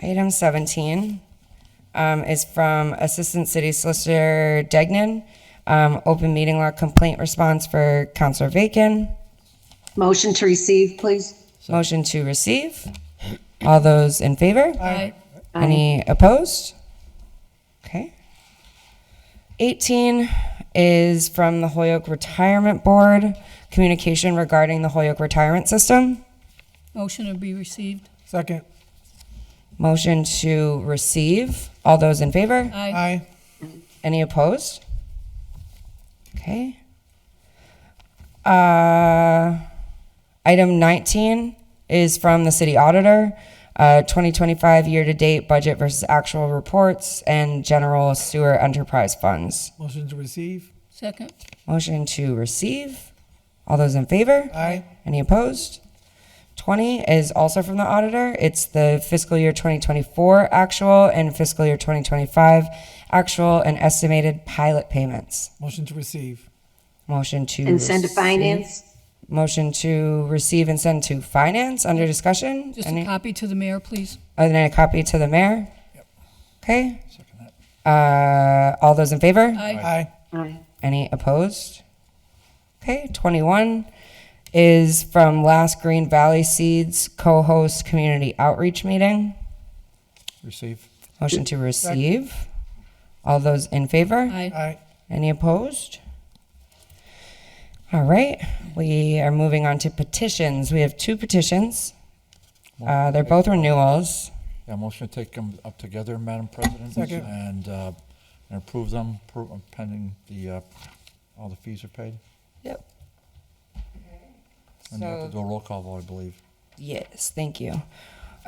item 17, is from Assistant City Solicitor Degnan. Open meeting law complaint response for Councilor Bacon. Motion to receive, please. Motion to receive. All those in favor? Aye. Any opposed? Okay. 18 is from the Holyoke Retirement Board, communication regarding the Holyoke retirement system. Motion to be received. Second. Motion to receive. All those in favor? Aye. Any opposed? Okay. Item 19 is from the city auditor, 2025 year-to-date budget versus actual reports and general sewer enterprise funds. Motion to receive. Second. Motion to receive. All those in favor? Aye. Any opposed? 20 is also from the auditor. It's the fiscal year 2024 actual and fiscal year 2025 actual and estimated pilot payments. Motion to receive. Motion to And send to receive. finance. Motion to receive and send to finance under discussion. Just a copy to the mayor, please. And then a copy to the mayor. Yep. Okay. All those in favor? Aye. Aye. Any opposed? Okay. 21 is from Last Green Valley Seeds co-host community outreach meeting. Receive. Motion to receive. All those in favor? Aye. Aye. Any opposed? All right, we are moving on to petitions. We have 2 petitions. They're both renewals. Yeah, motion to take them up together, Madam President. Second. And approve them pending all the fees are paid. Yep. And you have to do a roll call vote, I believe. Yes, thank you.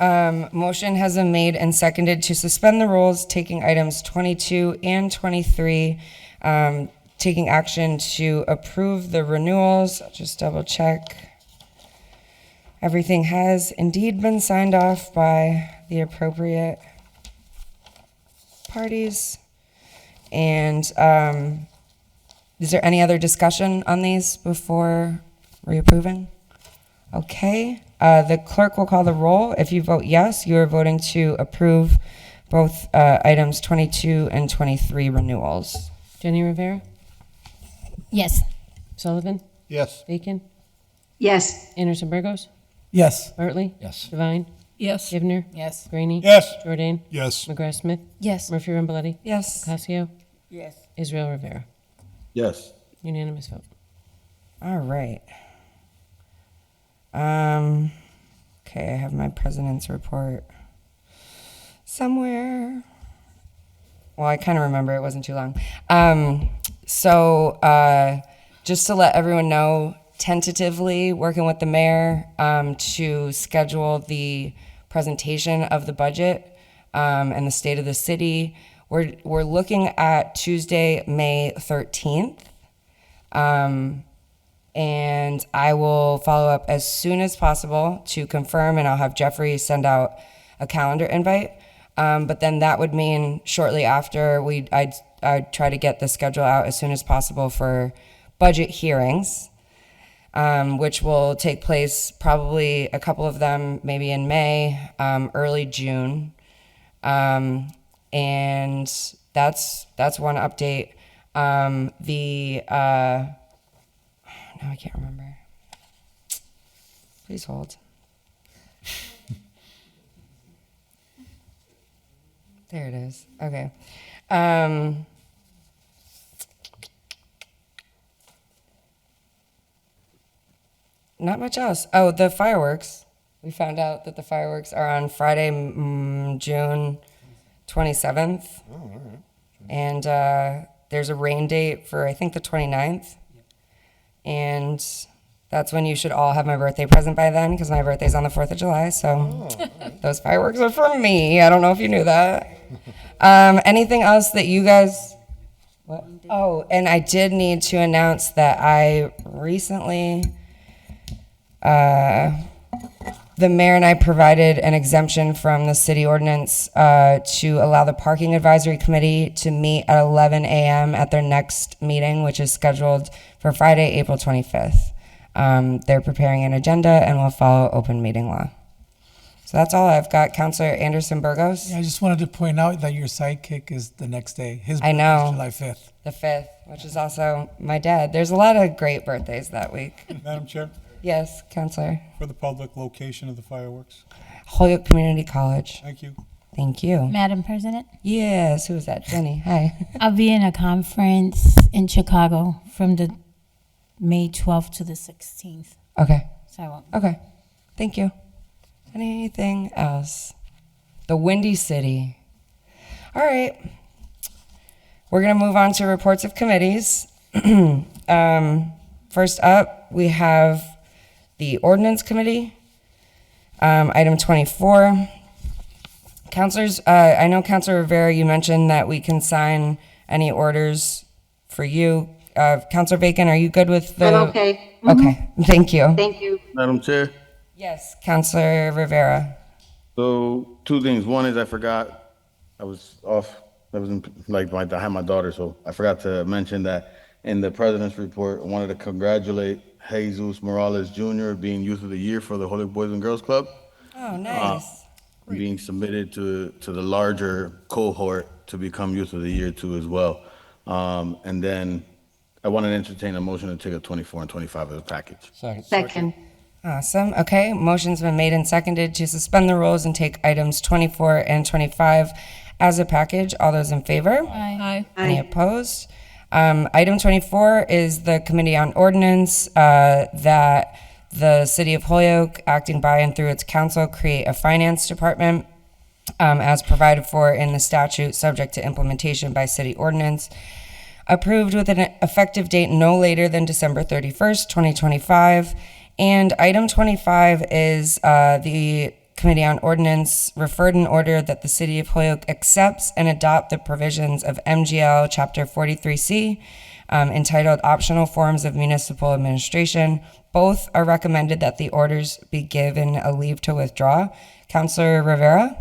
Motion has been made and seconded to suspend the rules, taking items 22 and 23, taking action to approve the renewals. I'll just double check. Everything has indeed been signed off by the appropriate parties. And is there any other discussion on these before reapproving? Okay. The clerk will call the roll. If you vote yes, you are voting to approve both items 22 and 23 renewals. Jenny Rivera, Yes. Sullivan, Yes. Bacon, Yes. Anderson Burgos, Yes. Bartley, Yes. Devine, Yes. Givner, Yes. Graney, Yes. Jordan, Yes. McGrath Smith, Yes. Murphy Ramboletti, Yes. Casio, Yes. Israel Rivera. Yes. Unanimous vote. All right. Okay, I have my president's report somewhere. Well, I kind of remember it wasn't too long. Just to let everyone know, tentatively working with the mayor to schedule the presentation of the budget and the state of the city. We're looking at Tuesday, May 13th. And I will follow up as soon as possible to confirm, and I'll have Jeffrey send out a calendar invite. But then that would mean shortly after I'd try to get the schedule out as soon as possible for budget hearings, which will take place probably a couple of them maybe in May, early June. And that's one update. Now I can't remember. Please hold. There it is. Okay. Not much else. Oh, the fireworks. We found out that the fireworks are on Friday, June 27th. Oh, all right. And there's a rain date for, I think, the 29th. And that's when you should all have my birthday present by then, because my birthday's on the 4th of July. So those fireworks are for me. I don't know if you knew that. Anything else that you guys... What? Oh, and I did need to announce that I recently... the mayor and I provided an exemption from the city ordinance to allow the parking advisory committee to meet at 11 a.m. at their next meeting, which is scheduled for Friday, April 25th. They're preparing an agenda and will follow open meeting law. So So that's all I've got. Counselor Anderson Burgos. Yeah, I just wanted to point out that your sidekick is the next day. His I birthday know. is July 5th. The 5th, which is also my dad. There's a lot of great birthdays that week. Madam Chair, Yes, Counselor. for the public location of the fireworks. Holyoke Community College. Thank you. Thank you. Madam President, Yes, who is that? Jenny. Hi. I'll be in a conference in Chicago from the May 12th to the 16th. Okay. So I won't. Okay. Thank you. Anything else? The Windy City. All right. We're going to move on to reports of committees. First up, we have the Ordinance Committee. Item 24. Counselors, I know Counselor Rivera, you mentioned that we can sign any orders for you. Counselor Bacon, are you good with the? I'm okay. Mhm. Okay, thank you. Thank you. Madam Chair, Yes, Counselor Rivera. so two things. One is I forgot, I was off, I was in, I had my daughter, so I forgot to mention that in the President's report, I wanted to congratulate Jesus Morales Jr. being Youth of the Year for the Holyoke Boys and Girls Club. Oh, nice. Being submitted to the larger cohort to become Youth of the Year too as well. And then I want to entertain a motion to take a 24 and 25 as a package. Second. Awesome. Okay, motion's been made and seconded to suspend the rules and take items 24 and 25 as a package. All those in favor? Aye. Any opposed? Item 24 is the Committee on Ordinance that the City of Holyoke, acting by and through its council, create a finance department as provided for in the statute, subject to implementation by city ordinance, approved with an effective date no later than December 31st, 2025. And item 25 is the Committee on Ordinance referred an order that the City of Holyoke accepts and adopt the provisions of MGL Chapter 43C, entitled Optional Forms of Municipal Administration. Both are recommended that the orders be given a leave to withdraw. Counselor Rivera?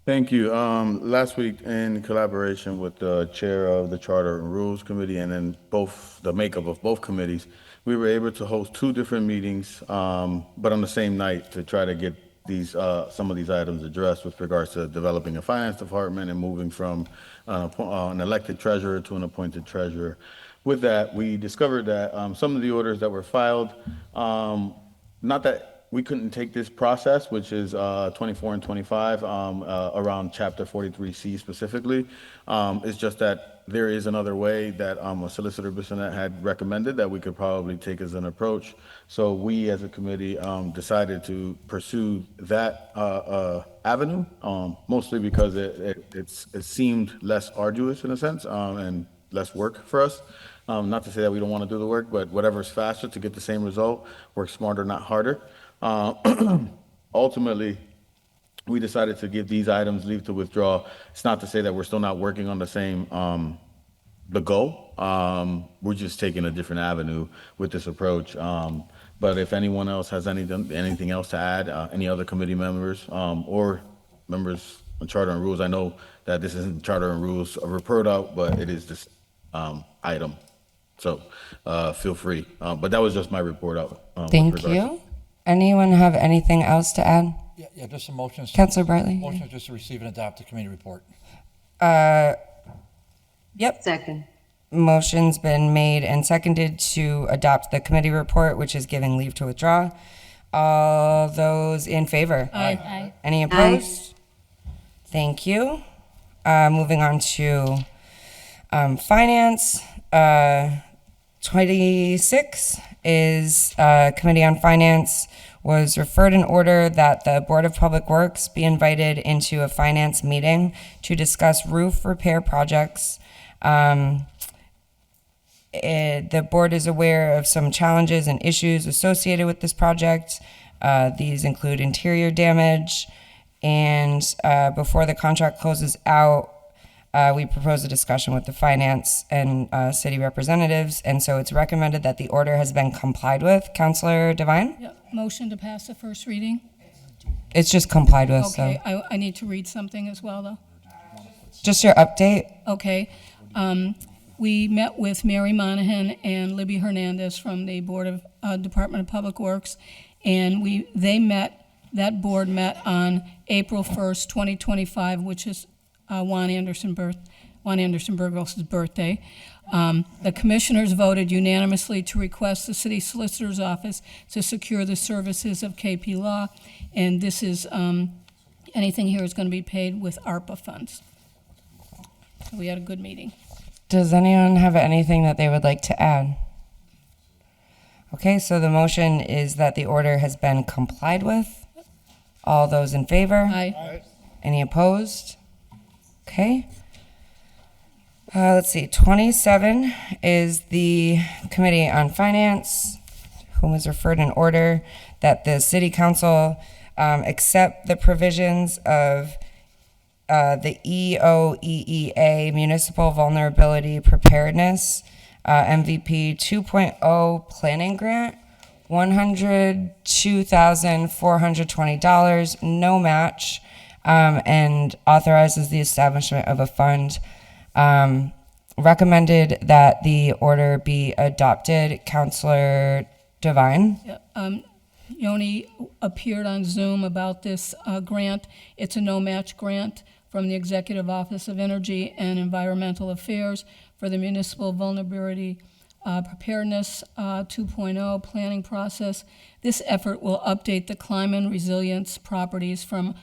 Thank you. Last week, in collaboration with the chair of the Charter and Rules Committee and then the makeup of both committees, we were able to host two different meetings, but on the same night to try to get some of these items addressed with regards to developing a finance department and moving from an elected treasurer to an appointed treasurer. With that, we discovered that some of the orders that were filed, not that we couldn't take this process, which is 24 and 25 around Chapter 43C specifically. It's just that there is another way that a Solicitor Bissonnette had recommended that we could probably take as an approach. So we as a committee decided to pursue that avenue, mostly because it seemed less arduous in a sense and less work for us. Not to say that we don't want to do the work, but whatever's faster to get the same result, work smarter, not harder. Ultimately, we decided to give these items leave to withdraw. It's not to say that we're still not working on the same, the goal. We're just taking a different avenue with this approach. But if anyone else has anything else to add, any other committee members or members on Charter and Rules, I know that this isn't Charter and Rules a report out, but it is this item. So feel free. But that was just my report out. Thank you. Anyone have anything else to add? Yeah, just a motion. Councilor Bartley? Motion just to receive and adopt the committee report. Yep. Second. Motion's been made and seconded to adopt the committee report, which is giving leave to withdraw. All those in favor? Aye. Any opposed? Thank you. Moving on to finance. 26 is Committee on Finance was referred an order that the Board of Public Works be invited into a finance meeting to discuss roof repair projects. The board is aware of some challenges and issues associated with this project. These include interior damage, and before the contract closes out, we propose a discussion with the finance and city representatives, and so it's recommended that the order has been complied with. Councilor Devine? Yeah, motion to pass the first reading. It's just complied with, Okay, so. I need to read something as well, though. Just your update. Okay. We met with Mary Monahan and Libby Hernandez from the Board of Department of Public Works, and they met That board met on April 1st, 2025, which is Juan Anderson Burgos' birthday. The commissioners voted unanimously to request the city solicitor's office to secure the services of KP Law, and this is, anything here is going to be paid with ARPA funds. So we had a good meeting. Does anyone have anything that they would like to add? Okay, so the motion is that the order has been complied with. All those in favor? Aye. Any opposed? Okay. Let's see, 27 is the Committee on Finance, whom is referred in order that the City Council accept the provisions of the EOEEA Municipal Vulnerability Preparedness MVP 2.0 Planning Grant, $102,420, no match, and authorizes the establishment of a fund. Recommended that the order be adopted. Councillor Devine. Yoni appeared on Zoom about this grant. It's a no-match grant from the Executive Office of Energy and Environmental Affairs for the Municipal Vulnerability Preparedness 2.0 planning process. This effort will update the climate resilience properties from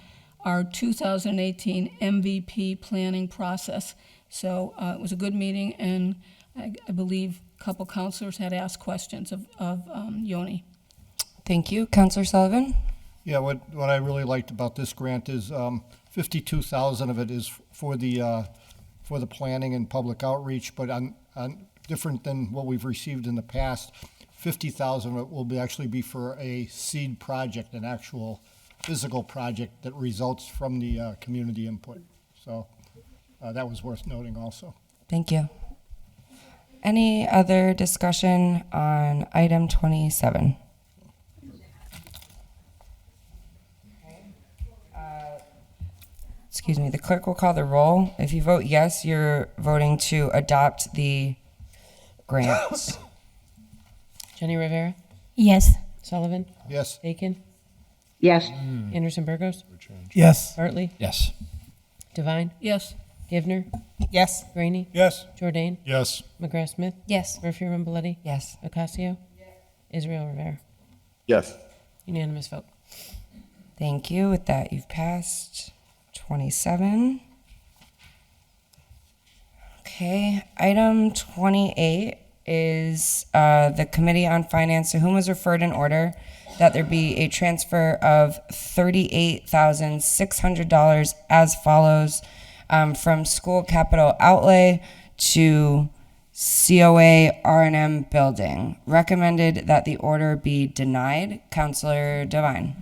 our 2018 MVP planning process. So it was a good meeting, and I believe a couple councilors had asked questions of Yoni. Thank you. Councillor Sullivan? Yeah, what I really liked about this grant is 52,000 of it is for the planning and public outreach, but on different than what we've received in the past, 50,000 of it will actually be for a seed project, an actual physical project that results from the community input. So that was worth noting also. Thank you. Any other discussion on item 27? Excuse me, the clerk will call the roll. If you vote yes, you're voting to adopt the grant. Jenny Rivera? Yes. Sullivan? Yes. Aiken? Yes. Anderson Burgos? Yes. Bartley? Yes. Devine? Yes. Givner? Yes. Graney? Yes. Jordan? Yes. McGrath Smith? Yes. Murphy Ramboletti? Yes. Ocasio? Israel Rivera? Yes. Unanimous vote. Thank you. With that, you've passed 27. Okay, item 28 is the Committee on Finance, to whom was referred in order that there be a transfer of $38,600 as follows from school capital outlay to COA R&M building. Recommended that the order be denied. Councillor Devine.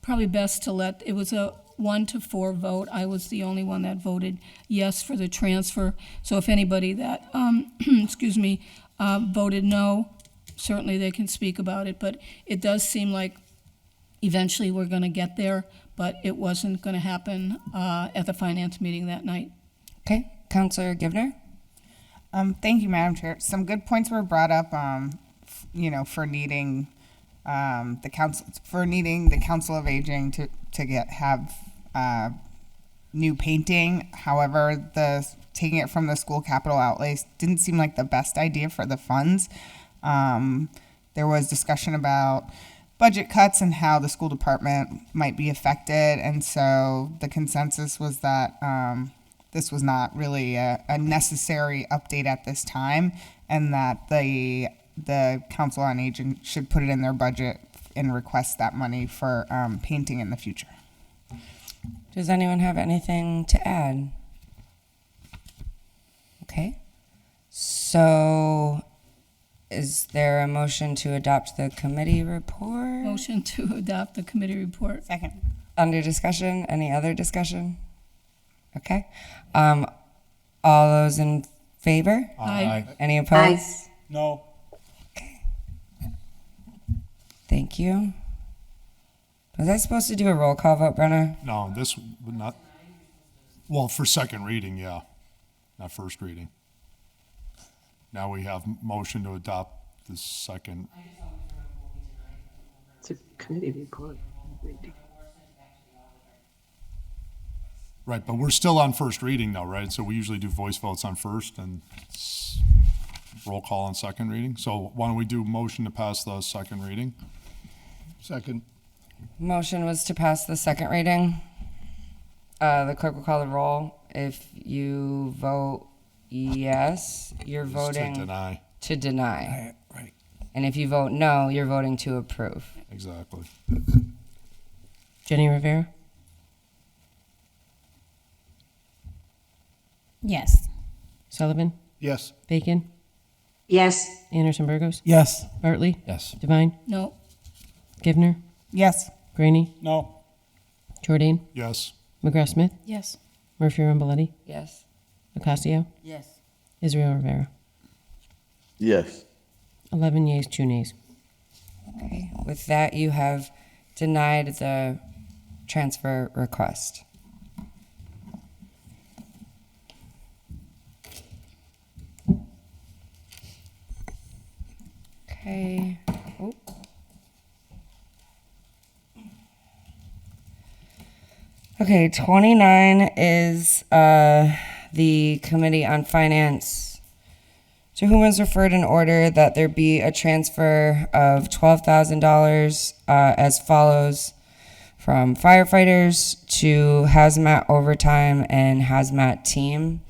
Probably best to let, it was a 1-4 vote. I was the only one that voted yes for the transfer. So if anybody that, excuse me, voted no, certainly they can speak about it. But it does seem like eventually we're going to get there, but it wasn't going to happen at the finance meeting that night. Okay, Councillor Givner. Thank you, Madam Chair. Some good points were brought up, for needing the Council of Aging to have new painting. However, taking it from the school capital outlays didn't seem like the best idea for the funds. There was discussion about budget cuts and how the school department might be affected, and so the consensus was that this was not really a necessary update at this time, and that the Council on Aging should put it in their budget and request that money for painting in the future. Does anyone have anything to add? Okay. So is there a motion to adopt the committee report? Motion to adopt the committee report. Second. Under discussion? Any other discussion? Okay. All those in favor? Aye. Any opposed? Aye. No. Thank you. Was I supposed to do a roll call vote, Brenna? No, this would not. Well, for second reading, yeah, not first reading. Now we have motion to adopt the second. It's a committee report. Right, but we're still on first reading though, right? So we usually do voice votes on first and roll call on second reading. So why don't we do motion to pass the second reading? Second. Motion was to pass the second reading. The clerk will call the roll. If you vote yes, you're It's voting to deny. to deny. Right. And if you vote no, you're voting to approve. Exactly. Jenny Rivera? Yes. Sullivan? Yes. Bacon? Yes. Anderson Burgos? Yes. Bartley? Yes. Divine? No. Givner? Yes. Graney? No. Jordan? Yes. McGrath Smith? Yes. Murphy Ramboletti? Yes. Ocasio? Yes. Israel Rivera? Yes. 11 yeas, 2 nays. Okay. With that, you have denied the transfer request. Okay. Oh. Okay, 29 is the Committee on Finance, to whom was referred an order that there be a transfer of $12,000 as follows: from firefighters to hazmat overtime and hazmat team.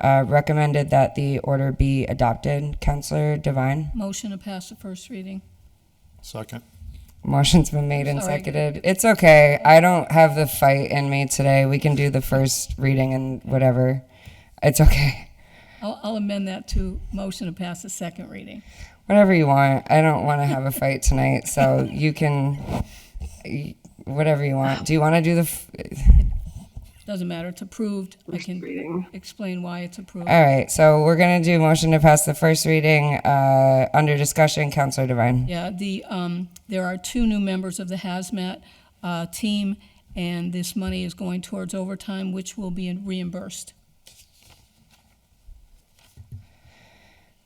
Recommended that the order be adopted. Counselor Devine? Motion to pass the first reading. Second. Motion's been made and Sorry. seconded. It's okay. I don't have the fight in me today. We can do the first reading and whatever. It's okay. I'll amend that to motion to pass the second reading. Whatever you want. I don't want to have a fight tonight, so you can, whatever you want. Do you want to do the, Doesn't matter, it's approved. I First can reading. explain why it's approved. all right, so we're going to do motion to pass the first reading. Under discussion, Counselor Devine. Yeah, there are 2 new members of the hazmat team, and this money is going towards overtime, which will be reimbursed.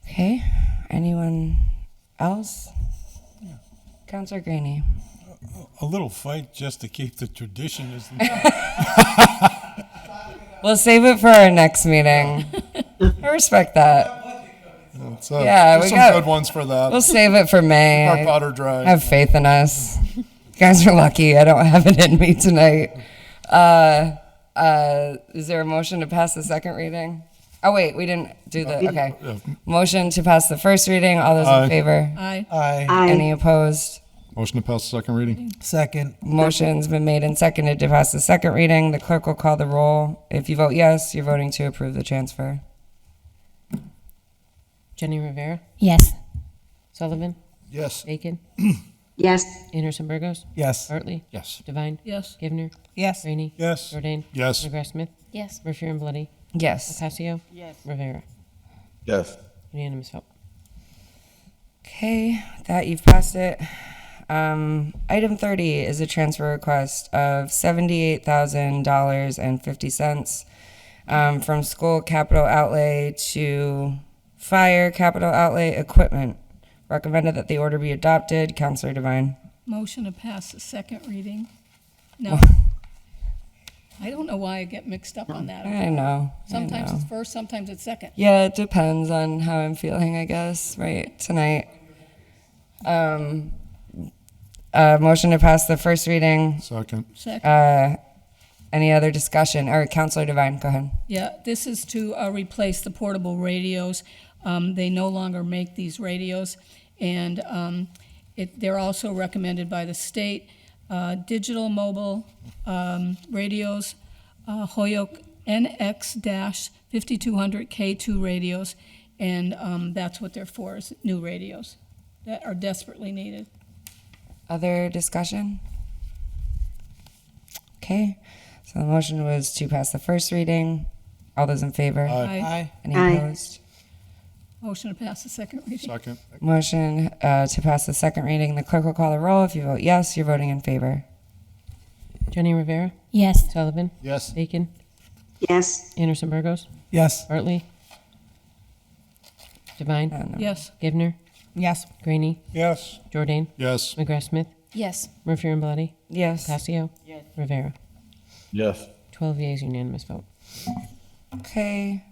Okay, anyone else? Counselor Graney. A little fight just to keep the tradition is. We'll save it for our next meeting. I respect that. Yeah, there's we some got good ones for that. We'll save it for May. Our powder dry. Have faith in us. You guys are lucky. I don't have it in me tonight. Is there a motion to pass the second reading? Oh wait, we didn't do the. Okay. Motion to pass the first reading. All those in favor? Aye. Aye. Aye. Any opposed? Motion to pass the second reading. Second. Motion's been made and seconded to pass the second reading. The clerk will call the roll. If you vote yes, you're voting to approve the transfer. Jenny Rivera? Yes. Sullivan? Yes. Bacon? Yes. Anderson Burgos? Yes. Bartley? Yes. Divine? Yes. Givner? Yes. Graney? Yes. Jordan? Yes. McGrath Smith? Yes. Murphy Ramboletti? Yes. Ocasio? Yes. Rivera? Yes. Unanimous vote. Okay, that you've passed it. Item 30 is a transfer request of $78,000.50 from school capital outlay to fire capital outlay equipment. Recommended that the order be adopted. Counselor Devine. Motion to pass the second reading. No. I don't know why I get mixed up on that. I know. Sometimes it's first, sometimes it's second. Yeah, it depends on how I'm feeling, I guess, right, tonight. Motion to pass the first reading. Second. Second. Any other discussion? Or Counselor Devine, go ahead. Yeah, this is to replace the portable radios. They no longer make these radios, and they're also recommended by the state. Digital mobile radios, Hoyoke NX-5200 K2 radios, and that's what they're for, is new radios that are desperately needed. Other discussion? Okay, so the motion was to pass the first reading. All those in favor? Aye. Any Aye. opposed? Motion to pass the second reading. Second. Motion to pass the second reading. The clerk will call the roll. If you vote yes, you're voting in favor. Jenny Rivera? Yes. Sullivan? Yes. Bacon? Yes. Anderson Burgos? Yes. Bartley? Divine? No. Yes. Givner? Yes. Graney? Yes. Jordan? Yes. McGrath Smith? Yes. Murphy Rambotti? Yes. Passio? Yes. Rivera? Yes. 12 yeas, unanimous vote. Okay.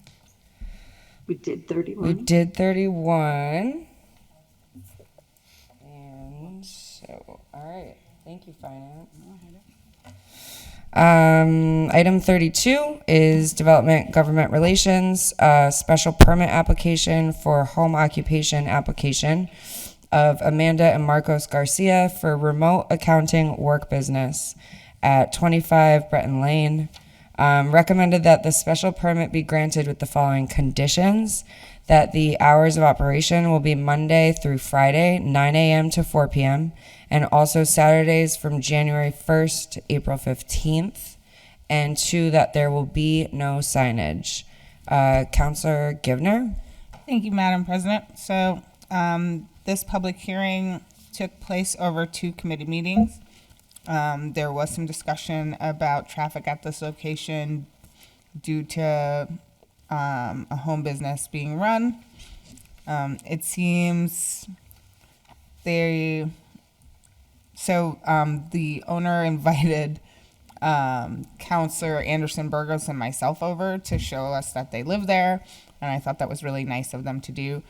We did 31. We did 31. And so, all right. Thank you, Finance. Item 32 is Development Government Relations, special permit application for home occupation application of Amanda and Marcos Garcia for remote accounting work business at 25 Breton Lane. Recommended that the special permit be granted with the following conditions: that the hours of operation will be Monday through Friday, 9 a.m. to 4 p.m., and also Saturdays from January 1st to April 15th, and 2, that there will be no signage. Councilor Givner? Thank you, Madam President. So this public hearing took place over 2 committee meetings. There was some discussion about traffic at this location due to a home business being run. It seems the owner invited Counselor Anderson Burgos and myself over to show us that they live there, and I thought that was really nice of them to do.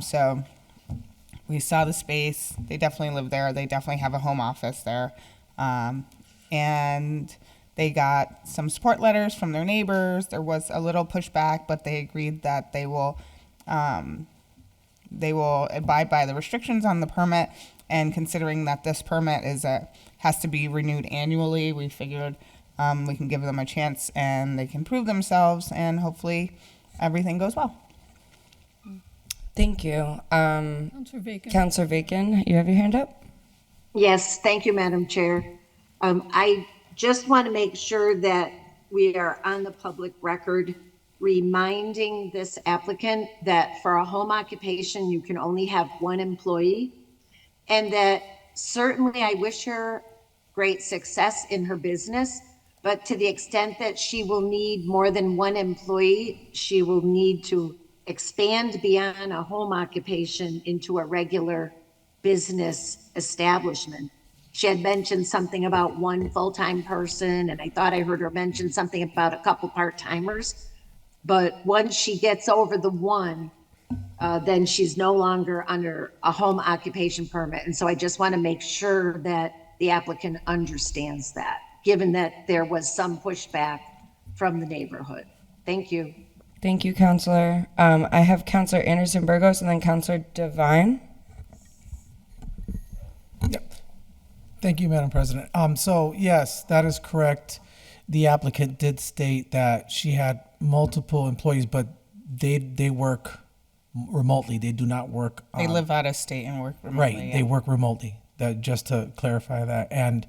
So we saw the space. They definitely live there. They definitely have a home office there. And they got some support letters from their neighbors. There was a little pushback, but they agreed that they will abide by the restrictions on the permit. And considering that this permit has to be renewed annually, we figured we can give them a chance and they can prove themselves, and hopefully everything goes well. Thank you. Councilor Bacon. Councilor Bacon, you have your hand up? Yes, thank you, Madam Chair. I just want to make sure that we are on the public record reminding this applicant that for a home occupation, you can only have 1 employee, and that certainly I wish her great success in her business, but to the extent that she will need more than 1 employee, she will need to expand beyond a home occupation into a regular business establishment. She had mentioned something about 1 full-time person, and I thought I heard her mention something about a couple part-timers. But once she gets over the 1, then she's no longer under a home occupation permit. And so I just want to make sure that the applicant understands that, given that there was some pushback from the neighborhood. Thank you. Thank you, Councilor. I have Councilor Anderson Burgos and then Councilor Devine. Thank you, Madam President. So yes, that is correct. The applicant did state that she had multiple employees, but they work remotely. They do not work. They live out of state and work remotely. Right, they work remotely. That, just to clarify that. And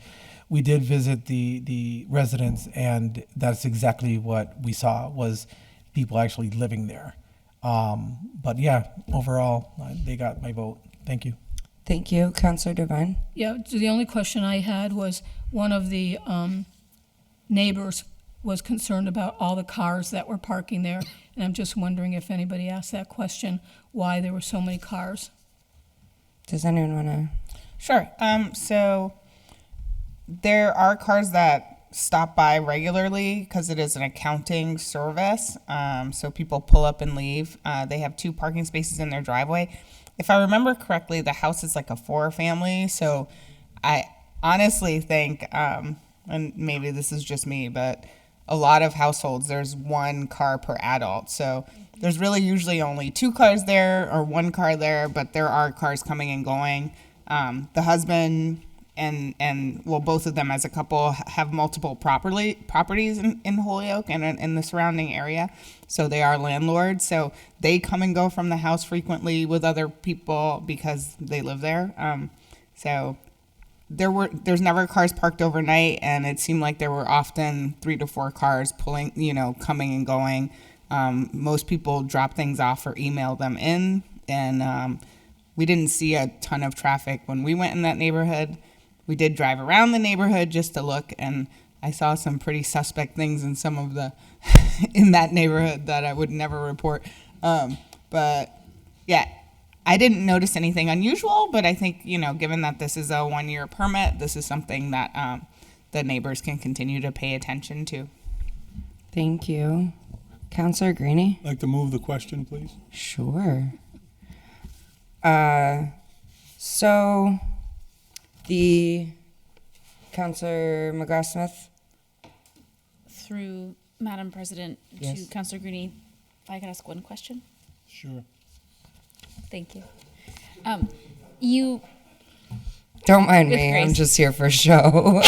we did visit the residence, and that's exactly what we saw, was people actually living there. But yeah, overall, they got my vote. Thank you. Thank you, Councilor Devine. Yeah, so the only question I had was one of the neighbors was concerned about all the cars that were parking there, and I'm just wondering if anybody asked that question, why there were so many cars. Does anyone want to? Sure. So there are cars that stop by regularly because it is an accounting service. So people pull up and leave. They have 2 parking spaces in their driveway. If I remember correctly, the house is like a 4-family. So I honestly think, and maybe this is just me, but a lot of households, there's 1 car per adult. So there's really usually only 2 cars there or 1 car there, but there are cars coming and going. The husband and both of them as a couple have multiple properties in Holyoke and in the surrounding area. So they are landlords. So they come and go from the house frequently with other people because they live there. So there's never cars parked overnight, and it seemed like there were often 3 to 4 cars coming and going. Most people drop things off or email them in, and we didn't see a ton of traffic when we went in that neighborhood. We did drive around the neighborhood just to look, and I saw some pretty suspect things in some of the in that neighborhood that I would never report. But yeah, I didn't notice anything unusual, but I think, given that this is a 1-year permit, this is something that the neighbors can continue to pay attention to. Thank you. Councillor Greenie? Like to move the question, please? Sure. So, the Councillor McGrath-Smith? Through Madam President Yes. to Councillor Greenie, if I could ask one question? Sure. Thank you. You. Don't mind With me, I'm grace. just here for show.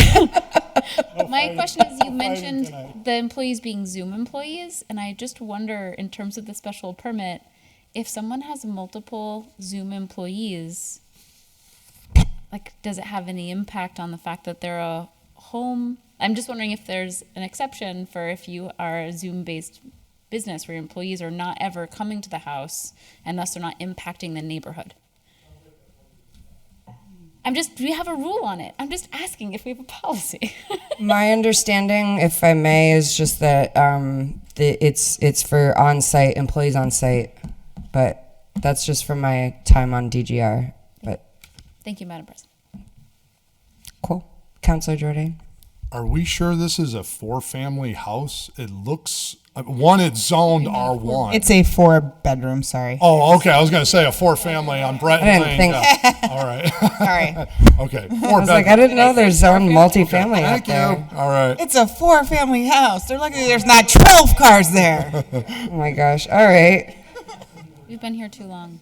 My question is, you mentioned the employees being Zoom employees, and I just wonder, in terms of the special permit, if someone has multiple Zoom employees, like, does it have any impact on the fact that they're a home? I'm just wondering if there's an exception for if you are a Zoom-based business where your employees are not ever coming to the house, and thus they're not impacting the neighborhood. Do we have a rule on it? I'm just asking if we have a policy. My understanding, if I may, is just that it's for on-site, employees on-site, but that's just from my time on DGR. But Thank you, Madam President. cool. Councillor Jordan? Are we sure this is a 4-family house? It looks, one, it's zoned R1. It's a 4-bedroom, sorry. Oh, okay, I was gonna say a 4-family on Breton I didn't Lane. think- Yeah. All right. Sorry. Okay. I was like, I didn't know there's zone multifamily out Thank there. you. All right. It's a 4-family house. They're lucky there's not 12 cars there. Oh my gosh, all right. We've been here too long.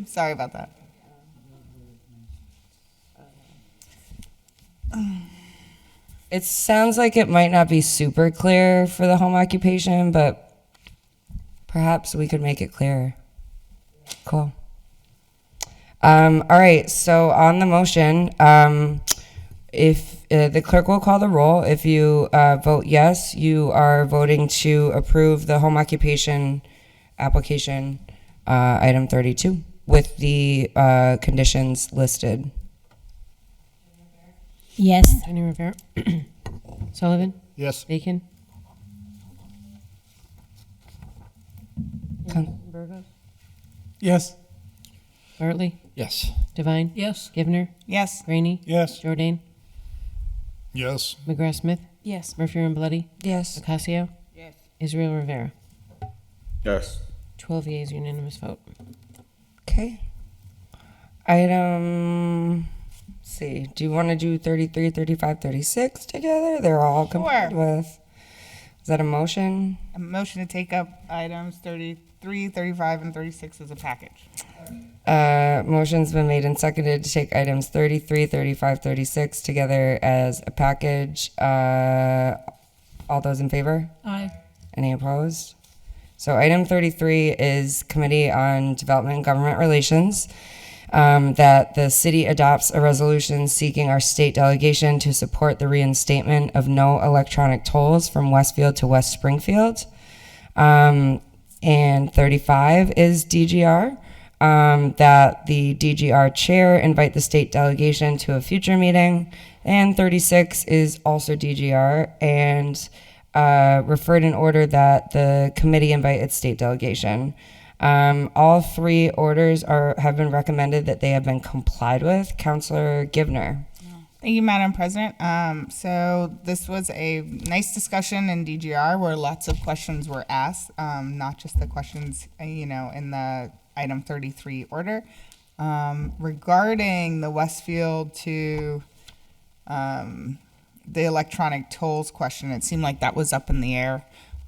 Sorry about that. It sounds like it might not be super clear for the home occupation, but perhaps we could make it clearer. Cool. All right, so on the motion, if the clerk will call the roll, if you vote yes, you are voting to approve the home occupation application, item 32, with the conditions listed. Yes. Jenny Rivera. Sullivan. Yes. Bacon. Con- Burgos. Yes. Bartley. Yes. Devine. Yes. Givner. Yes. Graney. Yes. Jordan. Yes. McGrath Smith. Yes. Murphy and Bloody. Yes. Ocasio. Yes. Israel Rivera. Yes. 12 yeas, unanimous vote. Okay. Item, let's see, do you want to do 33, 35, 36 together? They're all complied Sure. with. Is that a motion? A motion to take up items 33, 35, and 36 as a package. Motion's been made and seconded to take items 33, 35, 36 together as a package. All those in favor? Aye. Any opposed? So item 33 is Committee on Development and Government Relations, that the city adopts a resolution seeking our state delegation to support the reinstatement of no electronic tolls from Westfield to West Springfield. And 35 is DGR, that the DGR chair invite the state delegation to a future meeting. And 36 is also DGR, and referred in order that the committee invite its state delegation. All three orders have been recommended that they have been complied with. Councillor Givner. Thank you, Madam President. So this was a nice discussion in DGR where lots of questions were asked, not just the questions, in the item 33 order. Regarding the Westfield to the electronic tolls question, it seemed like that was up in the air.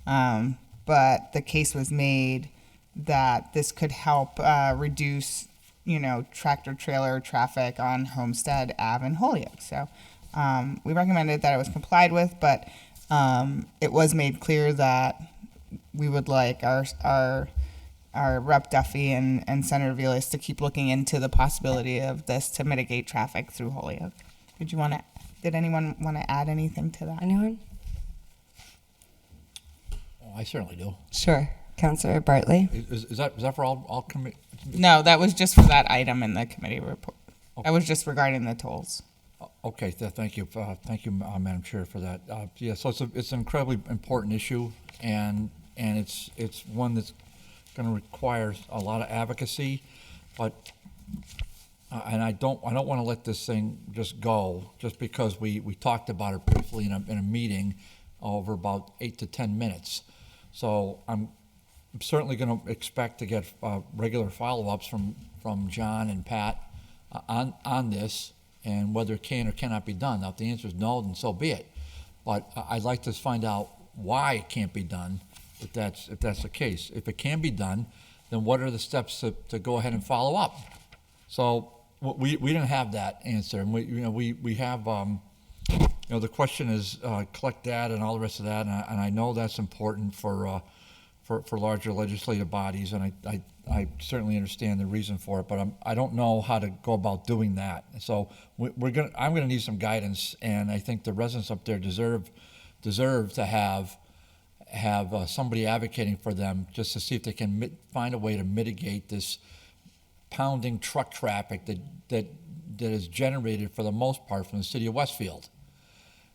But the case was made that this could help reduce, tractor trailer traffic on Homestead Ave in Holyoke. So we recommended that it was complied with, but it was made clear that we would like our Rep. Duffy and Senator Vilas to keep looking into the possibility of this to mitigate traffic through Holyoke. Did anyone want to add anything to that? Anyone? Oh, I certainly do. Sure. Councillor Bartley. Is that for all committee? No, that was just for that item in the committee report. That was just regarding the tolls. Okay, thank you, Madam Chair, for that. Yeah, so it's an incredibly important issue, and it's one that's going to require a lot of advocacy, but and I don't want to let this thing just go just because we talked about it briefly in a meeting over about 8 to 10 minutes. So I'm certainly going to expect to get regular follow-ups from John and Pat on this, and whether it can or cannot be done. Now, if the answer is no, then so be it. But I'd like to find out why it can't be done, if that's the case. If it can be done, then what are the steps to go ahead and follow up? So we didn't have that answer, and we have the question is collect data and all the rest of that, and I know that's important for larger legislative bodies, and I certainly understand the reason for it, but I don't know how to go about doing that. So I'm gonna need some guidance, and I think the residents up there deserve to have somebody advocating for them, just to see if they can find a way to mitigate this pounding truck traffic that is generated for the most part from the city of Westfield.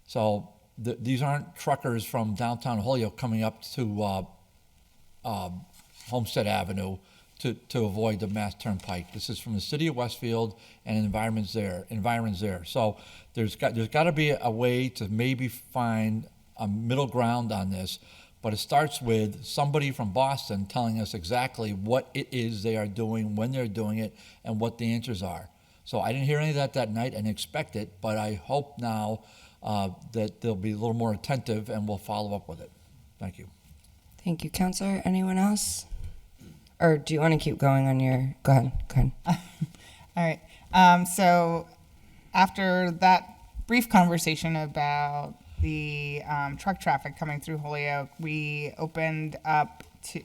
So these aren't truckers from downtown Holyoke coming up to Homestead Avenue to avoid the Mass Turnpike. This is from the city of Westfield and environments there. So there's got to be a way to maybe find a middle ground on this, but it starts with somebody from Boston telling us exactly what it is they are doing, when they're doing it, and what the answers are. So I didn't hear any of that night and expect it, but I hope now that they'll be a little more attentive and we'll follow up with it. Thank you. Thank you, Counselor. Anyone else? Or do you want to keep going on your, go ahead. All right. So after that brief conversation about the truck traffic coming through Holyoke, we opened up to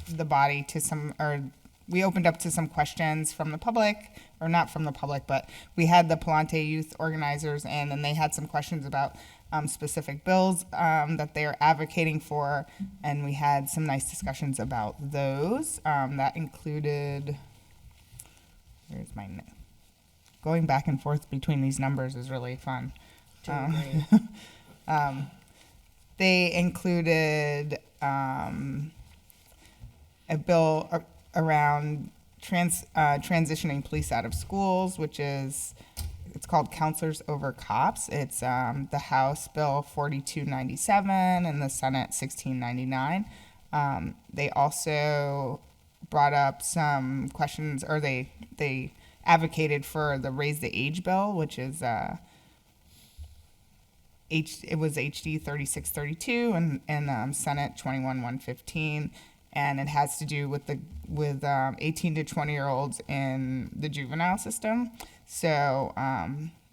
the body to some questions from the public, or not from the public, but we had the Palante youth organizers in, and they had some questions about specific bills that they're advocating for, and we had some nice discussions about those. That included, going back and forth between these numbers is really fun. They included a bill around transitioning police out of schools, it's called Counselors Over Cops. It's the House Bill 4297 and the Senate 1699. They also brought up some questions, or they advocated for the Raise the Age bill, which is it was HD 3632 and Senate 21115, and it has to do with 18 to 20-year-olds in the juvenile system. So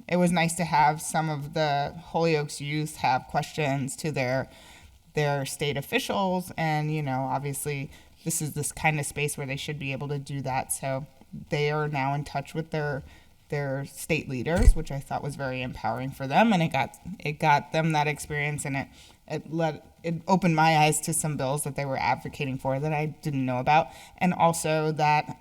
it was nice to have some of the Holyoke's youth have questions to their state officials, and obviously this is this kind of space where they should be able to do that. So they are now in touch with their state leaders, which I thought was very empowering for them, and it got them that experience, and it opened my eyes to some bills that they were advocating for that I didn't know about, and also that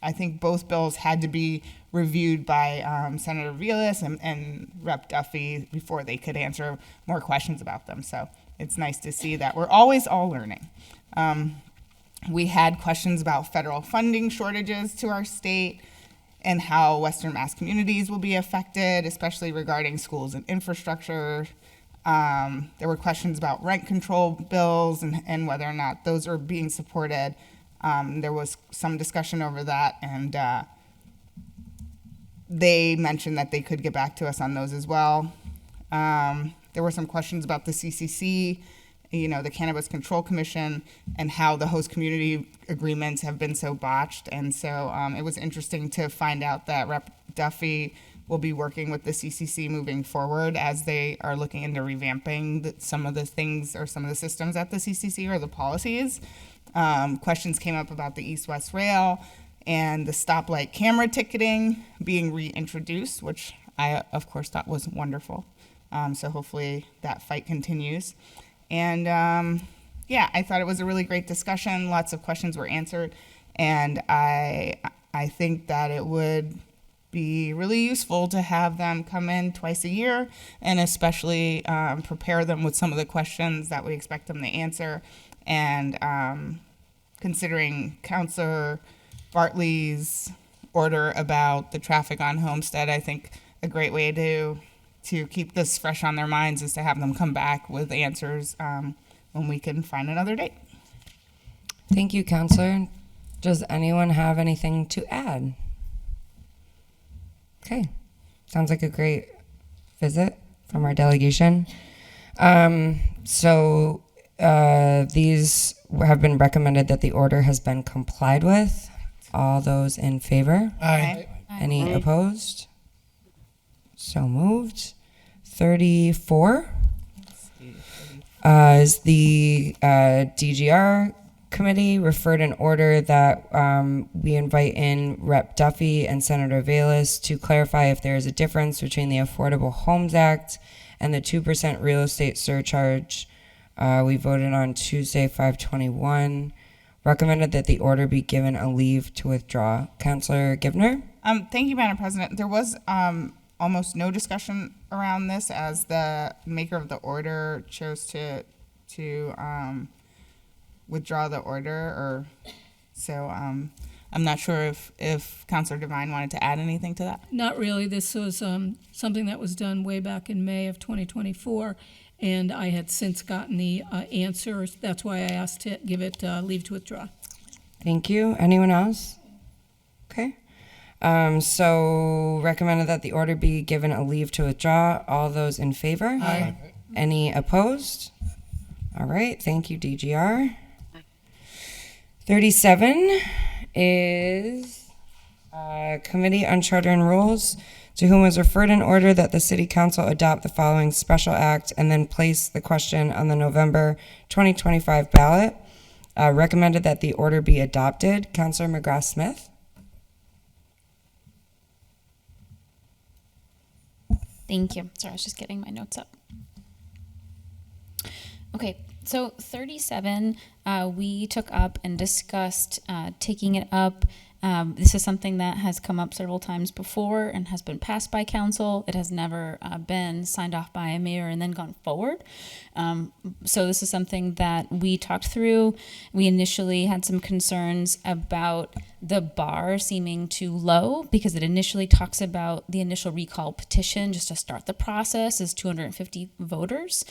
I think both bills had to be reviewed by Senator Vilas and Rep. Duffy before they could answer more questions about them. So it's nice to see that we're always all learning. We had questions about federal funding shortages to our state and how Western Mass communities will be affected, especially regarding schools and infrastructure. There were questions about rent control bills and whether or not those are being supported. There was some discussion over that, and they mentioned that they could get back to us on those as well. There were some questions about the CCC, the Cannabis Control Commission, and how the host community agreements have been so botched. And so it was interesting to find out that Rep. Duffy will be working with the CCC moving forward as they are looking into revamping some of the things or some of the systems at the CCC or the policies. Questions came up about the East-West Rail and the stoplight camera ticketing being reintroduced, which I, of course, thought was wonderful. So hopefully that fight continues. And I thought it was a really great discussion. Lots of questions were answered, and I think that it would be really useful to have them come in twice a year, and especially prepare them with some of the questions that we expect them to answer, And considering Councilor Bartley's order about the traffic on Homestead, I think a great way to keep this fresh on their minds is to have them come back with answers when we can find another date. Thank you, Counselor. Does anyone have anything to add? Okay, sounds like a great visit from our delegation. So these have been recommended that the order has been complied with. All those in favor? Aye. Any opposed? So moved. 34 is the DGR committee referred an order that we invite in Rep. Duffy and Senator Vallis to clarify if there is a difference between the Affordable Homes Act and the 2% real estate surcharge. We voted on Tuesday, 5/21. Recommended that the order be given a leave to withdraw. Councilor Givner? Thank you, Madam President. There was almost no discussion around this as the maker of the order chose to withdraw the order, so I'm not sure if Councilor Devine wanted to add anything to that. Not really. This was something that was done way back in May of 2024, and I had since gotten the answers. That's why I asked to give it leave to withdraw. Thank you. Anyone else? Okay. So recommended that the order be given a leave to withdraw. All those in favor? Aye. Any opposed? All right. Thank you, DGR. 37 is Committee on Charter and Rules, to whom was referred an order that the City Council adopt the following special act and then place the question on the November 2025 ballot. Recommended that the order be adopted. Councilor McGrath-Smith. Thank you. Sorry, I was just getting my notes up. Okay, so 37, we took up and discussed taking it up. This is something that has come up several times before and has been passed by council. It has never been signed off by a mayor and then gone forward. So this is something that we talked through. We initially had some concerns about the bar seeming too low because it initially talks about the initial recall petition just to start the process is 250 voters.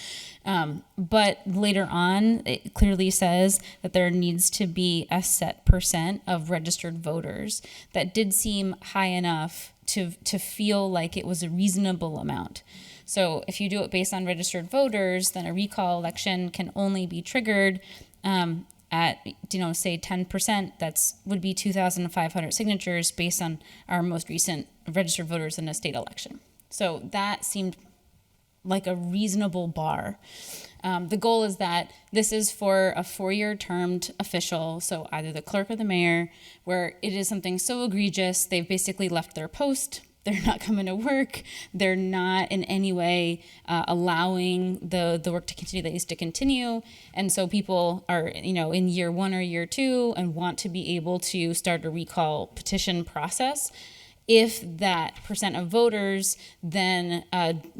But later on, it clearly says that there needs to be a set percent of registered voters. That did seem high enough to feel like it was a reasonable amount. So if you do it based on registered voters, then a recall election can only be triggered at, say 10%. That's would be 2,500 signatures based on our most recent registered voters in a state election. So that seemed like a reasonable bar. The goal is that this is for a 4-year termed official, so either the clerk or the mayor, where it is something so egregious, they've basically left their post, they're not coming to work, they're not in any way allowing the work to continue that needs to continue, and so people are, in year 1 or year 2 and want to be able to start a recall petition process. If that percent of voters then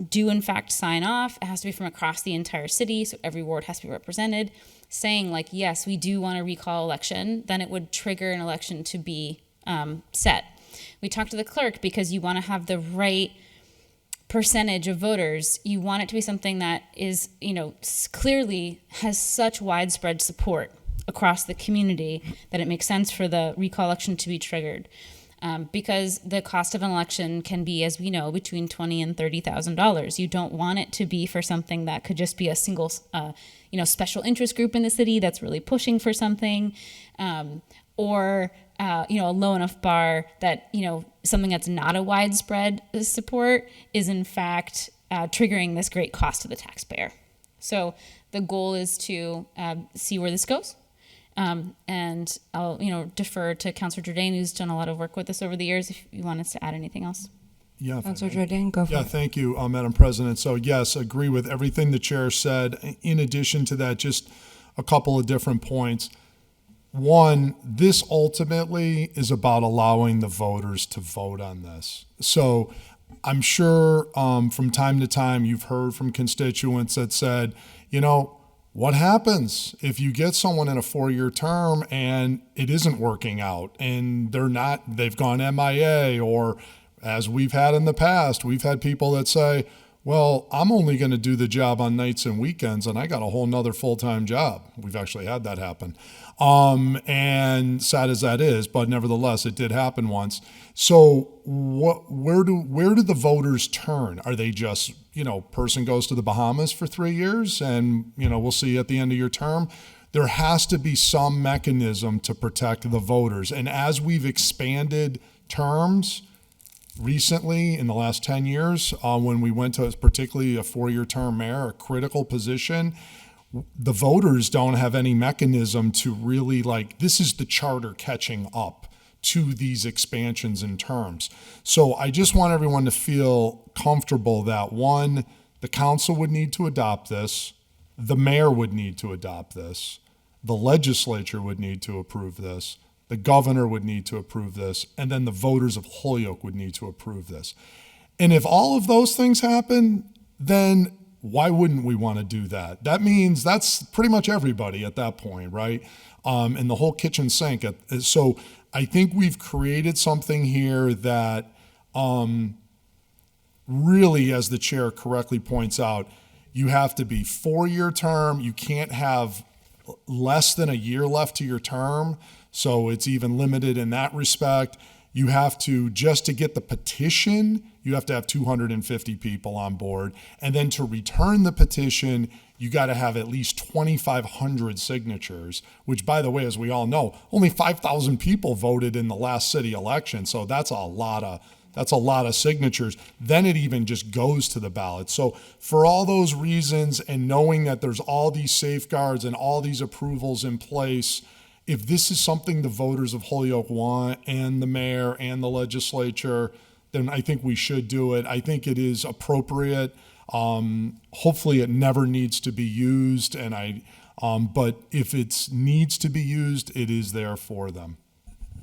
do in fact sign off, it has to be from across the entire city, so every ward has to be represented, saying like, yes, we do want a recall election, then it would trigger an election to be set. We talked to the clerk because you want to have the right percentage of voters. You want it to be something that is, clearly has such widespread support across the community that it makes sense for the recall election to be triggered. Because the cost of an election can be, as we know, between $20,000 and $30,000. You don't want it to be for something that could just be a single, special interest group in the city that's really pushing for something, or a low enough bar that something that's not a widespread support is in fact triggering this great cost to the taxpayer. So the goal is to see where this goes. And I'll, defer to Councilor Jourdain, who's done a lot of work with this over the years, if you want us to add anything else. Yeah. Councilor Jourdain, go for it. Yeah, thank you, Madam President. So yes, agree with everything the chair said. In addition to that, just a couple of different points. One, this ultimately is about allowing the voters to vote on this. So I'm sure from time to time you've heard from constituents that said, What happens if you get someone in a 4-year term and it isn't working out and they've gone MIA, or as we've had in the past, we've had people that say, well, I'm only going to do the job on nights and weekends and I got a whole nother full-time job. We've actually had that happen. And sad as that is, but nevertheless, it did happen once. So where do the voters turn? Are they just, person goes to the Bahamas for 3 years and, we'll see you at the end of your term? There has to be some mechanism to protect the voters. And as we've expanded terms recently in the last 10 years, when we went to particularly a 4-year term mayor, a critical position, the voters don't have any mechanism to really this is the charter catching up to these expansions in terms. So I just want everyone to feel comfortable that, one, the council would need to adopt this, the mayor would need to adopt this, the legislature would need to approve this, the governor would need to approve this, and then the voters of Holyoke would need to approve this. And if all of those things happen, then why wouldn't we want to do that? That means that's pretty much everybody at that point, right? And the whole kitchen sink. So I think we've created something here that really, as the chair correctly points out, you have to be 4-year term. You can't have less than a year left to your term. So it's even limited in that respect. You have to, just to get the petition, you have to have 250 people on board. And then to return the petition, you got to have at least 2,500 signatures, which, by the way, as we all know, only 5,000 people voted in the last city election. So that's a lot of signatures. Then it even just goes to the ballot. So for all those reasons, and knowing that there's all these safeguards and all these approvals in place, if this is something the voters of Holyoke want, and the mayor and the legislature, then I think we should do it. I think it is appropriate. Hopefully it never needs to be used, but if it needs to be used, it is there for them.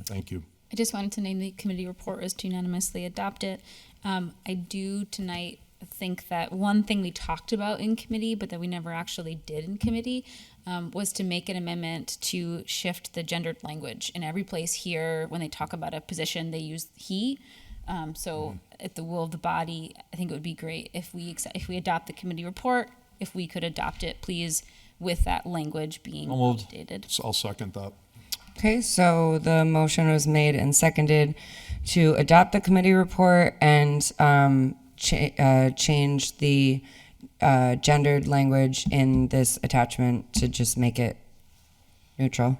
Thank you. I just wanted to name the committee report was to unanimously adopt it. I do tonight think that one thing we talked about in committee, but that we never actually did in committee, was to make an amendment to shift the gendered language. In every place here, when they talk about a position, they use he. So at the will of the body, I think it would be great if we adopt the committee report, if we could adopt it, please, with that language being updated. So I'll second that. Okay, so the motion was made and seconded to adopt the committee report and change the gendered language in this attachment to just make it neutral.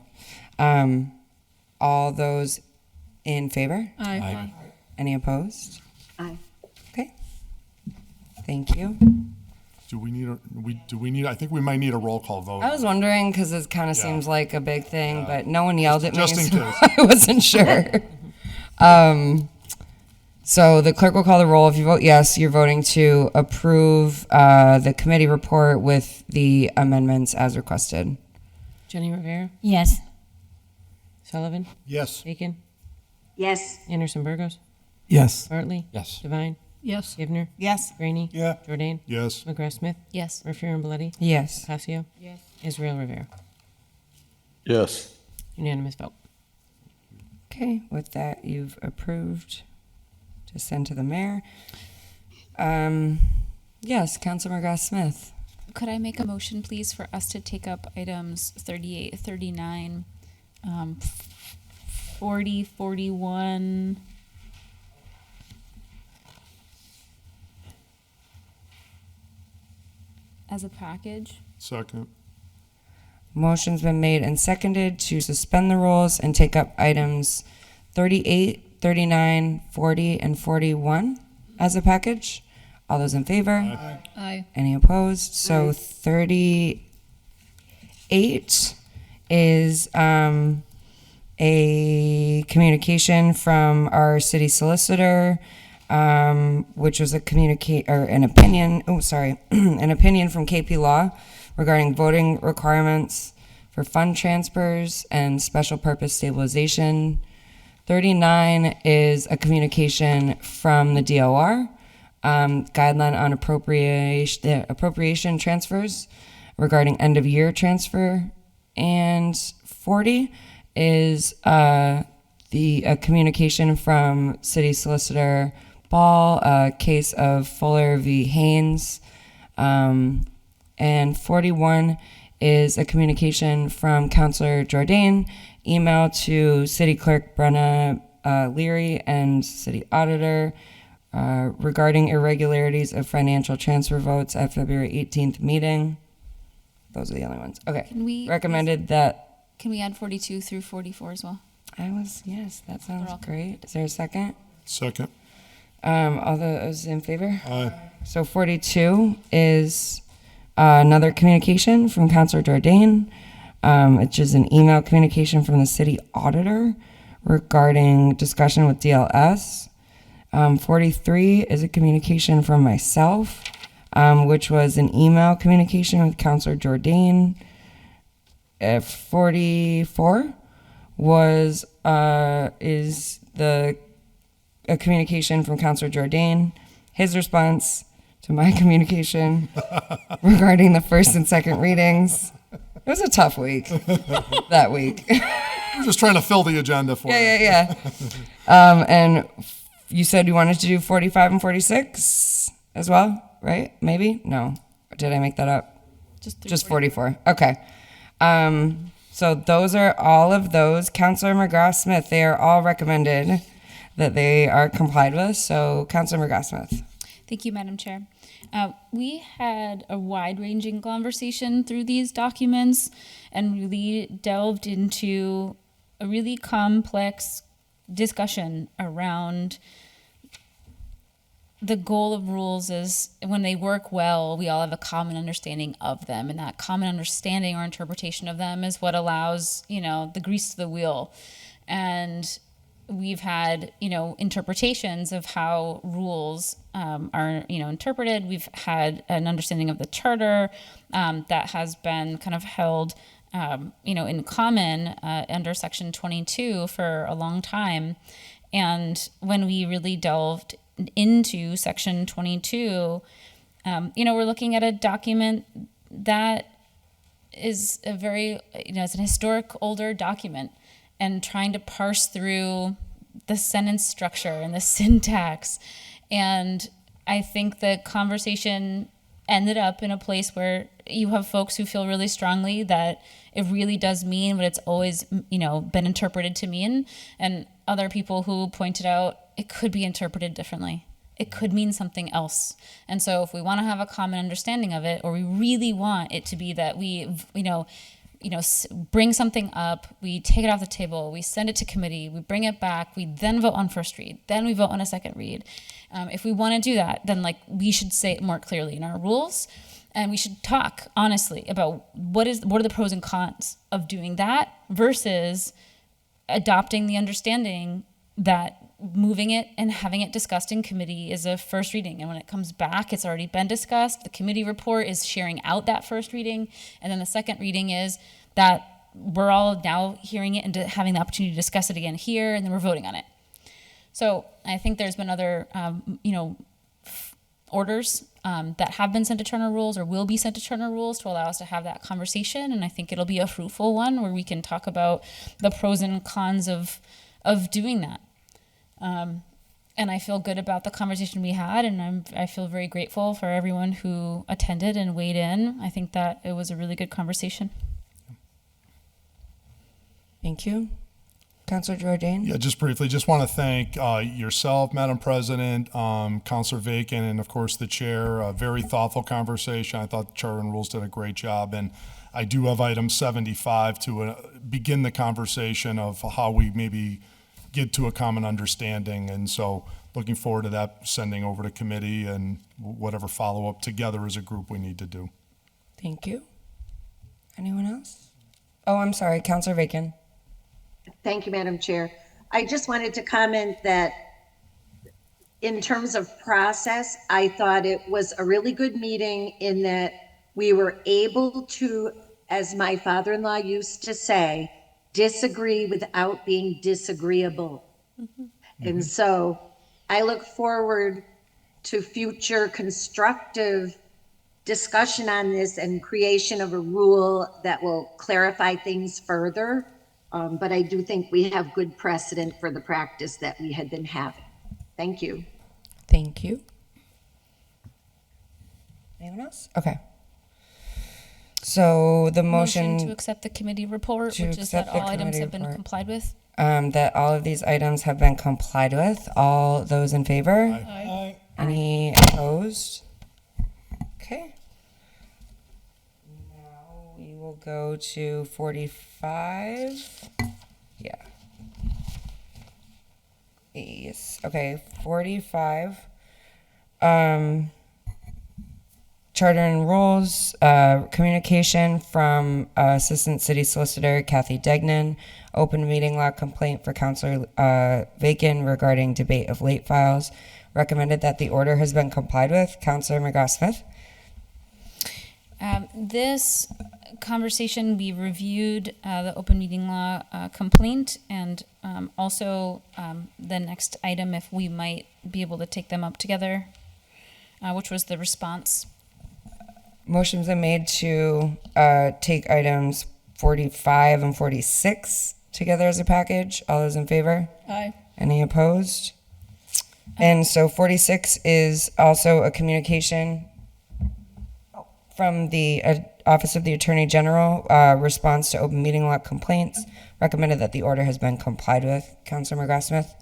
All those in favor? Aye. Aye. Any opposed? Aye. Okay. Thank you. Do we need, I think we might need a roll call vote. I was wondering because it kind of seems like a big thing, but no one yelled at me, Just in so case. I wasn't sure. So the clerk will call the roll. If you vote yes, you're voting to approve the committee report with the amendments as requested. Jenny Rivera, Yes. Sullivan, Yes. Bacon, Yes. Anderson Burgos, Yes. Bartley, Yes. Devine, Yes. Givner, Yes. Graney, Yeah. Jordan, Yes. McGrath Smith, Yes. Referral Bloody, Yes. Casio, Yes. Israel Rivera. Yes. Unanimous vote. Okay, with that, you've approved to send to the mayor. Yes, Councilor McGrath Smith. Could I make a motion, please, for us to take up items 38, 39, 40, 41, as a package? Second. Motion's been made and seconded to suspend the rules and take up items 38, 39, 40, and 41 as a package. All those in favor? Aye. Any opposed? So Aye. 38 is a communication from our city solicitor, which was an opinion. Oh, sorry, an opinion from KP Law regarding voting requirements for fund transfers and special purpose stabilization. 39 is a communication from the DOR, guideline on appropriation transfers. regarding end of year transfer. And 40 is a communication from City Solicitor Ball, a case of Fuller v. Haynes. And 41 is a communication from Councilor Jordan, email to City Clerk Brenna Leary and City Auditor regarding irregularities of financial transfer votes at February 18th meeting. Those are the only ones. Okay. Can we recommended that? Can we add 42 through 44 as well? Yes, that sounds great. Is there a second? Second. All those in favor? Aye. So 42 is another communication from Councilor Jordan, which is an email communication from the city auditor regarding discussion with DLS. 43 is a communication from myself, which was an email communication with Councilor Jordan. 44 was is a communication from Councilor Jordan, his response to my communication regarding the first and second readings. It was a tough week that week. We're just trying to fill the agenda for you. Yeah. And you said you wanted to do 45 and 46 as well, right? Maybe? No. Or did I make that up? Just 44. Okay. So those are all of those. Councilor McGrath-Smith, they are all recommended that they are complied with. So Councilor McGrath-Smith. Thank you, Madam Chair. We had a wide-ranging conversation through these documents and really delved into a really complex discussion around the goal of rules is when they work well, we all have a common understanding of them, and that common understanding or interpretation of them is what allows, the grease to the wheel. And we've had, interpretations of how rules are, interpreted. We've had an understanding of the charter that has been kind of held, in common under Section 22 for a long time. And when we really delved into Section 22, we're looking at a document that is a very, it's an historic older document, and trying to parse through the sentence structure and the syntax. And I think the conversation ended up in a place where you have folks who feel really strongly that it really does mean what it's always, been interpreted to mean, and other people who pointed out it could be interpreted differently. It could mean something else. And so if we want to have a common understanding of it, or we really want it to be that we, bring something up, we take it off the table, we send it to committee, we bring it back, we then vote on first read, then we vote on a second read. If we want to do that, then we should say it more clearly in our rules, and we should talk honestly about what are the pros and cons of doing that versus adopting the understanding that moving it and having it discussed in committee is a first reading. And when it comes back, it's already been discussed. The committee report is sharing out that first reading. And then the second reading is that we're all now hearing it and having the opportunity to discuss it again here, and then we're voting on it. So I think there's been other, orders that have been sent to Charter Rules or will be sent to Charter Rules to allow us to have that conversation. And I think it'll be a fruitful one where we can talk about the pros and cons of doing that. And I feel good about the conversation we had, and I feel very grateful for everyone who attended and weighed in. I think that it was a really good conversation. Thank you. Councilor Jordan? Yeah, just briefly, just want to thank yourself, Madam President, Councilor Vacan, and of course the chair. A very thoughtful conversation. I thought Charter and Rules did a great job, and I do have item 75 to begin the conversation of how we maybe get to a common understanding. And so looking forward to that, sending over to committee and whatever follow-up together as a group we need to do. Thank you. Anyone else? Oh, I'm sorry, Councilor Vacan. Thank you, Madam Chair. I just wanted to comment that in terms of process, I thought it was a really good meeting in that we were able to, as my father-in-law used to say, disagree without being disagreeable. Mm-hmm. And so I look forward to future constructive discussion on this and creation of a rule that will clarify things further. But I do think we have good precedent for the practice that we had been having. Thank you. Thank you. Anyone else? Okay. So the motion to accept the committee report, to which is that accept the all items committee have been report. complied with. That all of these items have been complied with. All those in favor? Aye. Any opposed? Okay. Now we will go to 45. Yeah. Yes. Okay. 45. Charter and rules, communication from Assistant City Solicitor Kathy Degnan, open meeting law complaint for Councilor Vacan regarding debate of late files. Recommended that the order has been complied with. Councilor McGrath-Smith. This conversation, we reviewed the open meeting law complaint, and also the next item, if we might be able to take them up together, which was the response. Motion's been made to take items 45 and 46 together as a package. All those in favor? Aye. Any opposed? And so 46 is also a communication from the Office of the Attorney General, response to open meeting law complaints. Recommended that the order has been complied with. Councilor McGrath-Smith.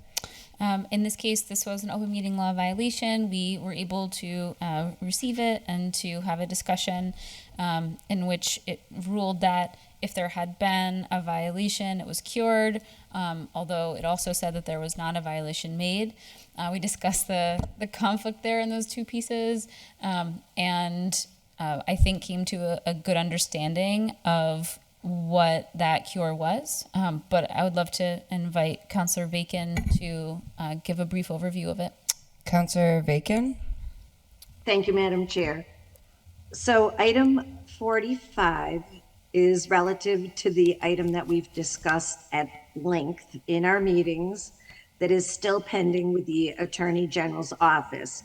In this case, this was an open meeting law violation. We were able to receive it and to have a discussion in which it ruled that if there had been a violation, it was cured, although it also said that there was not a violation made. We discussed the conflict there in those two pieces, and I think came to a good understanding of what that cure was. But I would love to invite Councilor Vacan to give a brief overview of it. Councilor Vacan. Thank you, Madam Chair. So item 45 is relative to the item that we've discussed at length in our meetings that is still pending with the Attorney General's office.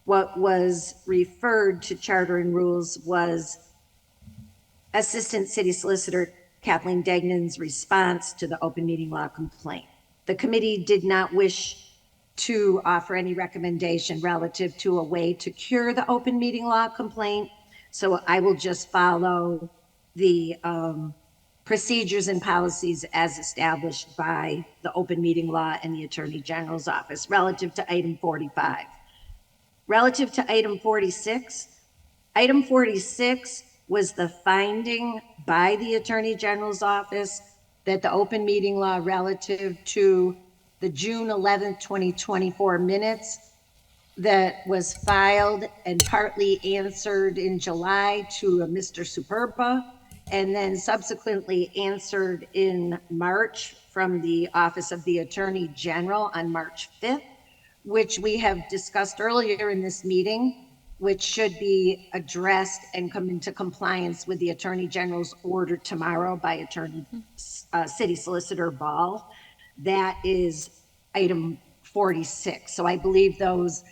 What was referred to Charter and Rules was Assistant City Solicitor Kathleen Degnan's response to the open meeting law complaint. The committee did not wish to offer any recommendation relative to a way to cure the open meeting law complaint. So I will just follow the procedures and policies as established by the open meeting law and the Attorney General's office relative to item 45. Relative to item 46, item 46 was the finding by the Attorney General's office that the open meeting law relative to the June 11th, 2024 minutes that was filed and partly answered in July to a Mr. Superba, and then subsequently answered in March from the Office of the Attorney General on March 5th, which we have discussed earlier in this meeting, which should be addressed and come into compliance with the Attorney General's order tomorrow by City Solicitor Ball. That is item 46. So I believe those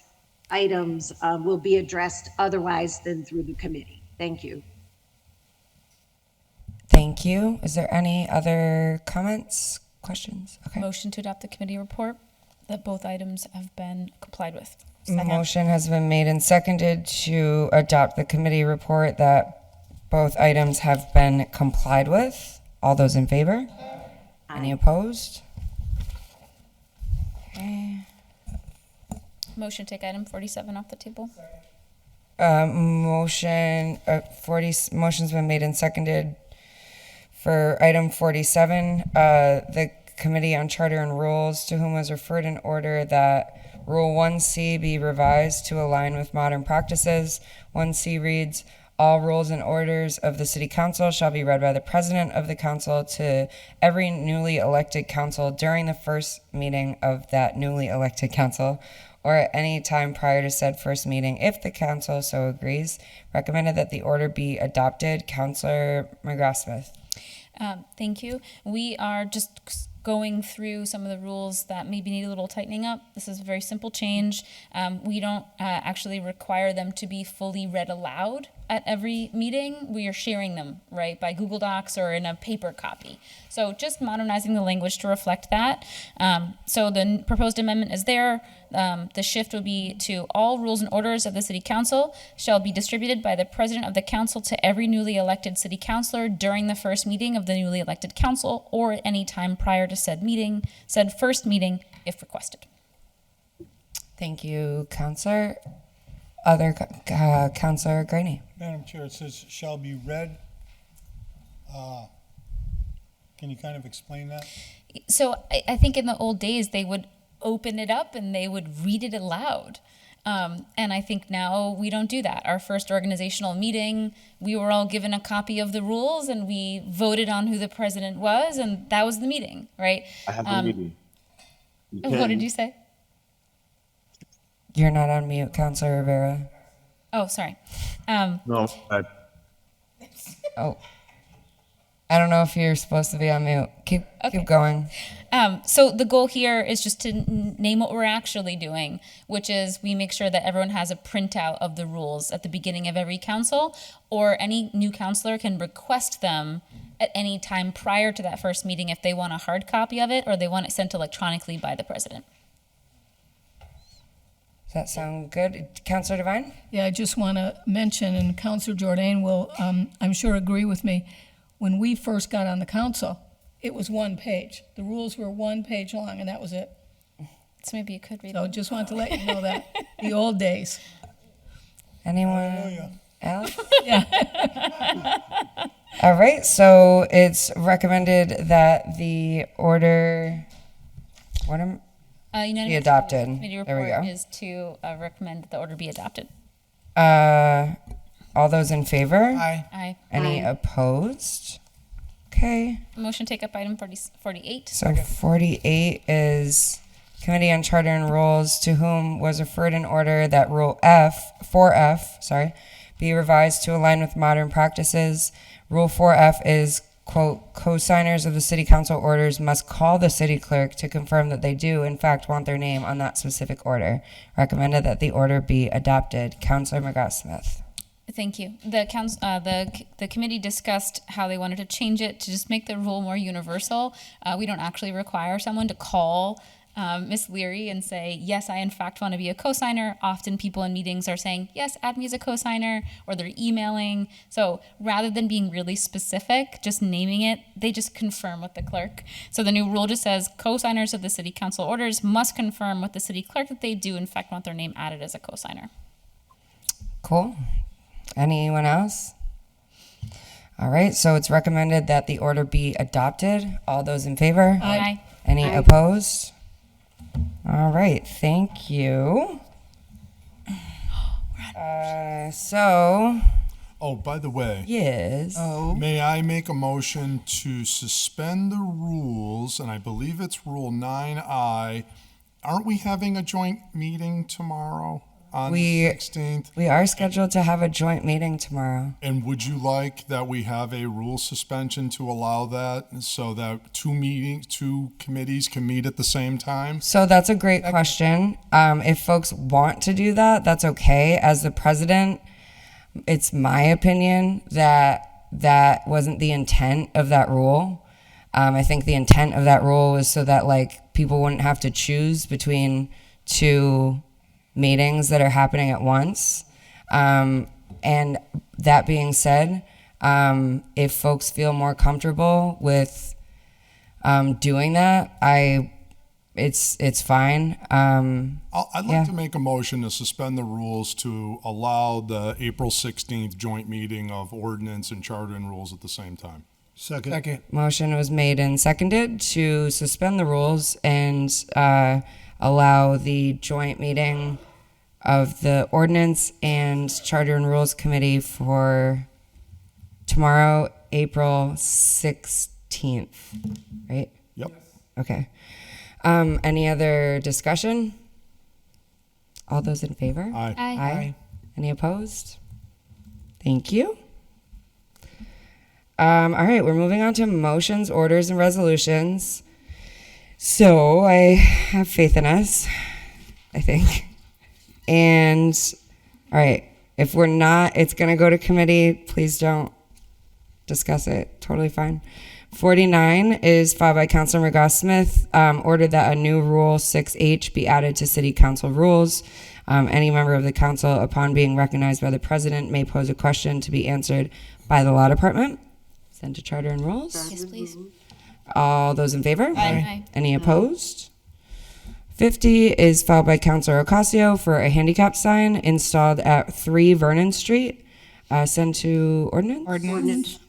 items will be addressed otherwise than through the committee. Thank you. Thank you. Is there any other comments, questions? Okay. Motion to adopt the committee report that both items have been complied with. Second. Motion has been made and seconded to adopt the committee report that both items have been complied with. All those in favor? Any opposed? Okay. Motion to take item 47 off the table. Motion's been made and seconded for item 47. The Committee on Charter and Rules, to whom was referred an order that Rule 1C be revised to align with modern practices. 1C reads, all rules and orders of the City Council shall be read by the President of the Council to every newly elected council during the first meeting of that newly elected council, or at any time prior to said first meeting, if the council so agrees. Recommended that the order be adopted. Councilor McGrath-Smith. Thank you. We are just going through some of the rules that maybe need a little tightening up. This is a very simple change. We don't actually require them to be fully read aloud at every meeting. We are sharing them, right, by Google Docs or in a paper copy. So just modernizing the language to reflect that. So the proposed amendment is there. The shift would be to all rules and orders of the city council shall be distributed by the president of the council to every newly elected city councilor during the first meeting of the newly elected council or at any time prior to said first meeting if requested. Thank you, Counselor. Other Counselor Graney. Madam Chair, it says shall be read. Can you kind of explain that? So I think in the old days they would open it up and they would read it aloud. And I think now we don't do that. Our first organizational meeting, we were all given a copy of the rules and we voted on who the president was, and that was the meeting, right? I have a meeting. What did you say? You're not on mute, Counselor Rivera. Oh, sorry. No, Oh. I don't know if you're supposed to be on mute. Keep going. So the goal here is just to name what we're actually doing, which is we make sure that everyone has a printout of the rules at the beginning of every council, or any new councilor can request them at any time prior to that first meeting if they want a hard copy of it or they want it sent electronically by the president. Does that sound good? Counselor Devine? Yeah, I just want to mention, and Counselor Jordan will, I'm sure, agree with me, when we first got on the council, it was one page. The rules were one page long, and that was it. So maybe you could read So it. just wanted to let you know that. The old days. Anyone else? Yeah. All right, so it's recommended that the order be Unanimous adopted. Committee There we report go. is to recommend that the order be adopted. All those in favor? Aye. Any opposed? Okay. Motion to take up item 48. So 48 is Committee on Charter and Rules, to whom was referred an order that Rule 4F, be revised to align with modern practices. Rule 4F is, quote, co-signers of the city council orders must call the city clerk to confirm that they do, in fact, want their name on that specific order. Recommended that the order be adopted. Counselor McGrath-Smith. Thank you. The committee discussed how they wanted to change it to just make the rule more universal. We don't actually require someone to call Ms. Leary and say, yes, I in fact want to be a cosigner. Often people in meetings are saying, yes, add me as a cosigner, or they're emailing. So rather than being really specific, just naming it, they just confirm with the clerk. So the new rule just says cosigners of the city council orders must confirm with the city clerk that they do in fact want their name added as a cosigner. Cool. Anyone else? All right, so it's recommended that the order be adopted. All those in favor? Aye. Any opposed? All right, thank you. Oh, by the way. Yes. May I make a motion to suspend the rules, and I believe it's Rule 9I. Aren't we having a joint meeting tomorrow on the 16th? We are scheduled to have a joint meeting tomorrow. And would you like that we have a rule suspension to allow that so that two committees can meet at the same time? So that's a great question. If folks want to do that, that's okay. As the president, it's my opinion that that wasn't the intent of that rule. I think the intent of that rule was so that people wouldn't have to choose between two meetings that are happening at once. And that being said, if folks feel more comfortable with doing that, it's fine. I'd like to make a motion to suspend the rules to allow the April 16th joint meeting of Ordinance and Charter and Rules at the same time. Second. Motion was made and seconded to suspend the rules and allow the joint meeting of the Ordinance and Charter and Rules Committee for tomorrow, April 16th, right? Yep. Okay. Any other discussion? All those in favor? Aye. Aye. Any opposed? Thank you. All right, we're moving on to motions, orders, and resolutions. So I have faith in us, I think. And, all right, if we're not, it's going to go to committee. Please don't discuss it. Totally fine. 49 is filed by Councilor McGrath-Smith, ordered that a new Rule 6H be added to City Council rules. Any member of the council, upon being recognized by the president, may pose a question to be answered by the law department. Send to Charter and Rules. Yes, please. All those in favor? Aye. Any opposed? 50 is filed by Councilor Ocasio for a handicap sign installed at 3 Vernon Street. Send to Ordinance? Ordinance.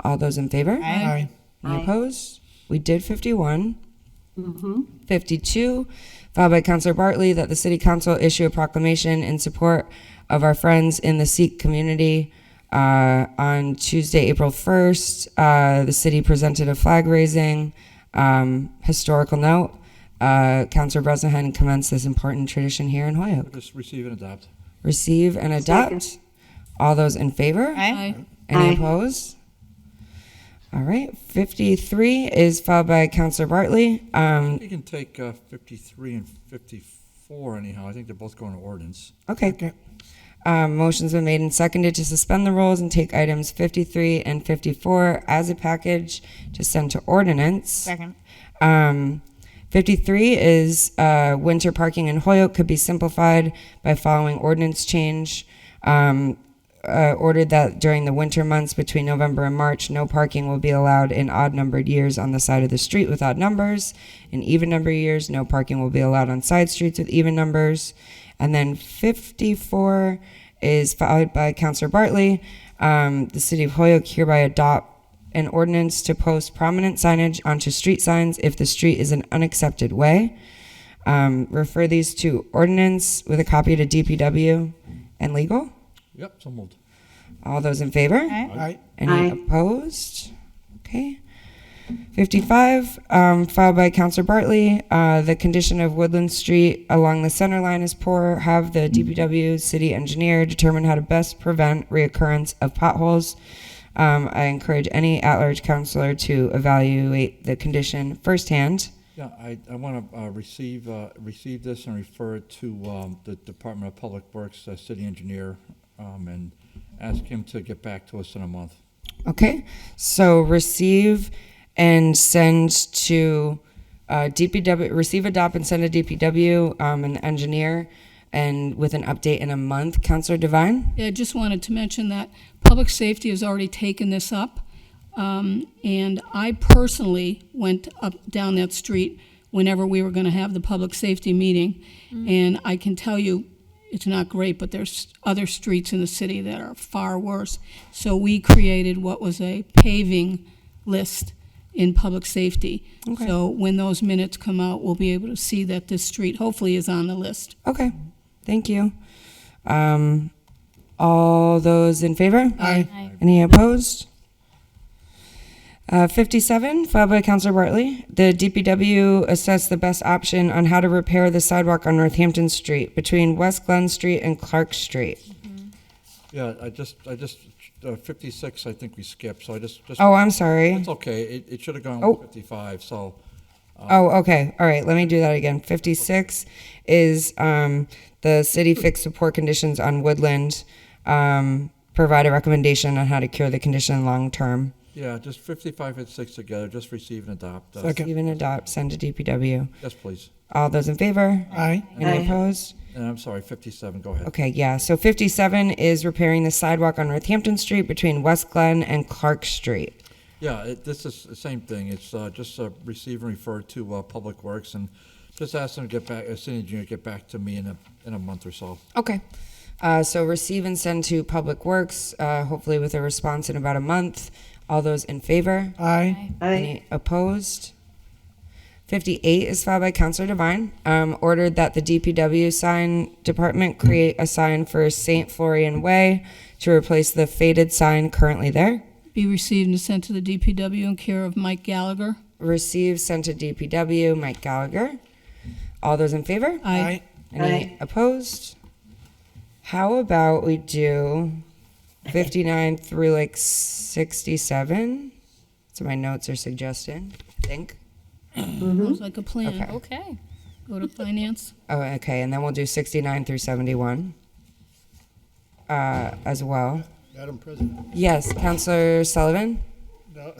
All those in favor? Aye. Any opposed? We did 51. 52, filed by Councilor Bartley, that the City Council issue a proclamation in support of our friends in the Sikh community. On Tuesday, April 1st, the city presented a flag raising historical note. Councilor Bresnahan commenced this important tradition here in Holyoke. Just receive and adopt. Receive and adopt. All those in favor? Aye. Any opposed? All right. 53 is filed by Councilor Bartley. You can take 53 and 54 anyhow. I think they're both going to ordinance. Okay. Motion's been made and seconded to suspend the rules and take items 53 and 54 as a package to send to ordinance. Second. 53 is winter parking in Holyoke could be simplified by following ordinance change. Ordered that during the winter months between November and March, no parking will be allowed in odd-numbered years on the side of the street with odd numbers. In even-number years, no parking will be allowed on side streets with even numbers. And then 54 is filed by Councilor Bartley. The City of Holyoke hereby adopt an ordinance to post prominent signage onto street signs if the street is an unaccepted way. Refer these to ordinance with a copy to DPW and legal. Yep, so moved. All those in favor? Aye. Any opposed? Okay. 55, filed by Councilor Bartley. The condition of Woodland Street along the center line is poor. Have the DPW city engineer determine how to best prevent reoccurrence of potholes. I encourage any at-large councilor to evaluate the condition firsthand. Yeah, I want to receive this and refer it to the Department of Public Works city engineer and ask him to get back to us in a month. Okay, so receive and send to DPW, receive, adopt, and send to DPW, an engineer, and with an update in a month. Councilor Devine? Yeah, I just wanted to mention that Public Safety has already taken this up. And I personally went down that street whenever we were going to have the public safety meeting. And I can tell you, it's not great, but there's other streets in the city that are far worse. So we created what was a paving list in public safety. Okay. So when those minutes come out, we'll be able to see that this street hopefully is on the list. Okay, thank you. All those in favor? Aye. Any opposed? 57, filed by Councilor Bartley. The DPW assessed the best option on how to repair the sidewalk on Northampton Street between West Glen Street and Clark Street. Yeah, I just 56 I think we skipped, so I just Oh, I'm sorry. It's okay, it should have gone Oh. with 55, so. Oh, okay. All right, let me do that again. 56 is the city fixed support conditions on Woodland, provide a recommendation on how to cure the condition long term. Yeah, just 55 and 6 together, just receive and adopt. Receive and adopt, send to DPW. Yes, please. All those in favor? Aye. Any opposed? And I'm sorry, 57, go ahead. Okay, yeah. So 57 is repairing the sidewalk on Northampton Street between West Glen and Clark Street. Yeah, this is the same thing. It's just receive and refer to Public Works and just ask them to get back, city engineer, get back to me in a month or so. Okay. So receive and send to Public Works, hopefully with a response in about a month. All those in favor? Aye. Any opposed? 58 is filed by Councilor Devine. Ordered that the DPW sign department create a sign for St. Florian Way to replace the faded sign currently there. Be received and sent to the DPW in care of Mike Gallagher. Receive, sent to DPW, Mike Gallagher. All those in favor? Aye. Any opposed? How about we do 59 through like 67? That's what my notes are suggesting, I think. Sounds like a plan. Okay. Okay. Go to finance. Oh, okay, and then we'll do 69 through 71 as well. Madam President, Yes, Counselor Sullivan? now,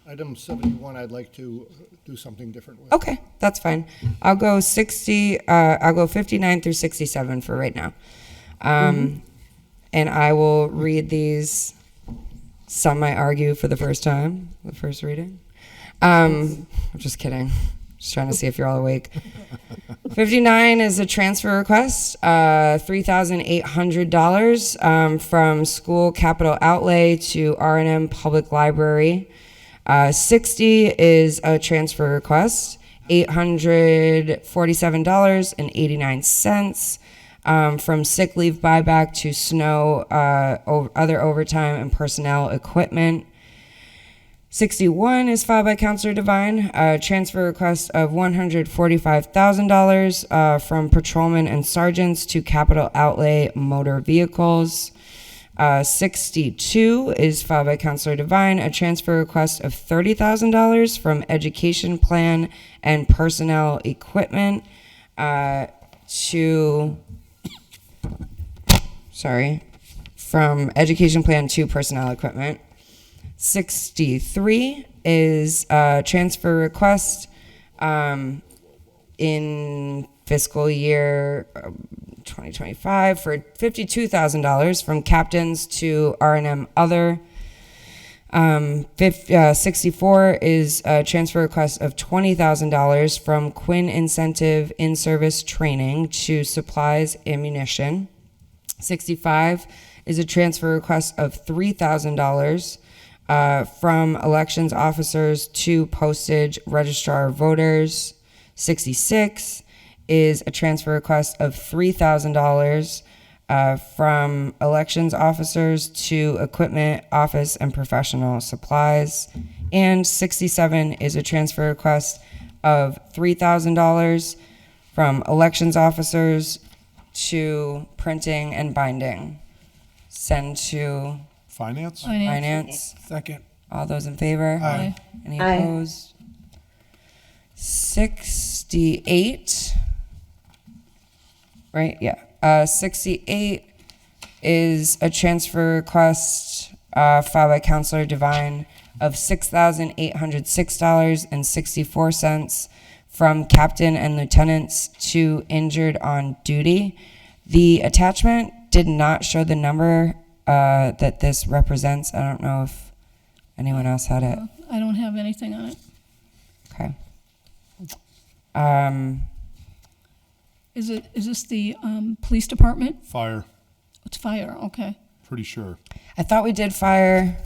item 71, I'd like to do something different with. Okay, that's fine. I'll go 59 through 67 for right now. And I will read these. Some might argue for the first time, the first reading. I'm just kidding. Just trying to see if you're all awake. 59 is a transfer request, $3,800 from school capital outlay to R&M Public Library. 60 is a transfer request, $847.89 from sick leave buyback to snow, other overtime and personnel equipment. 61 is filed by Counselor Devine, a transfer request of $145,000 from patrolmen and sergeants to capital outlay motor vehicles. 62 is filed by Counselor Devine, a transfer request of $30,000 from education plan and personnel equipment from education plan to personnel equipment. 63 is a transfer request in fiscal year 2025 for $52,000 from captains to R&M other. 64 is a transfer request of $20,000 from Quinn Incentive in-service training to supplies ammunition. 65 is a transfer request of $3,000 from elections officers to postage registrar of voters. 66 is a transfer request of $3,000 from elections officers to equipment, office, and professional supplies. And 67 is a transfer request of $3,000 from elections officers to printing and binding. Send to Finance? Finance. Second. All those in favor? Aye. Any Aye. opposed? 68. Right, yeah. 68 is a transfer request filed by Counselor Devine of $6,806.64 from captain and lieutenants to injured on duty. The attachment did not show the number that this represents. I don't know if anyone else had it. I don't have anything on it. Okay. Is this the police department? Fire, It's fire, okay. pretty sure. I thought we did fire.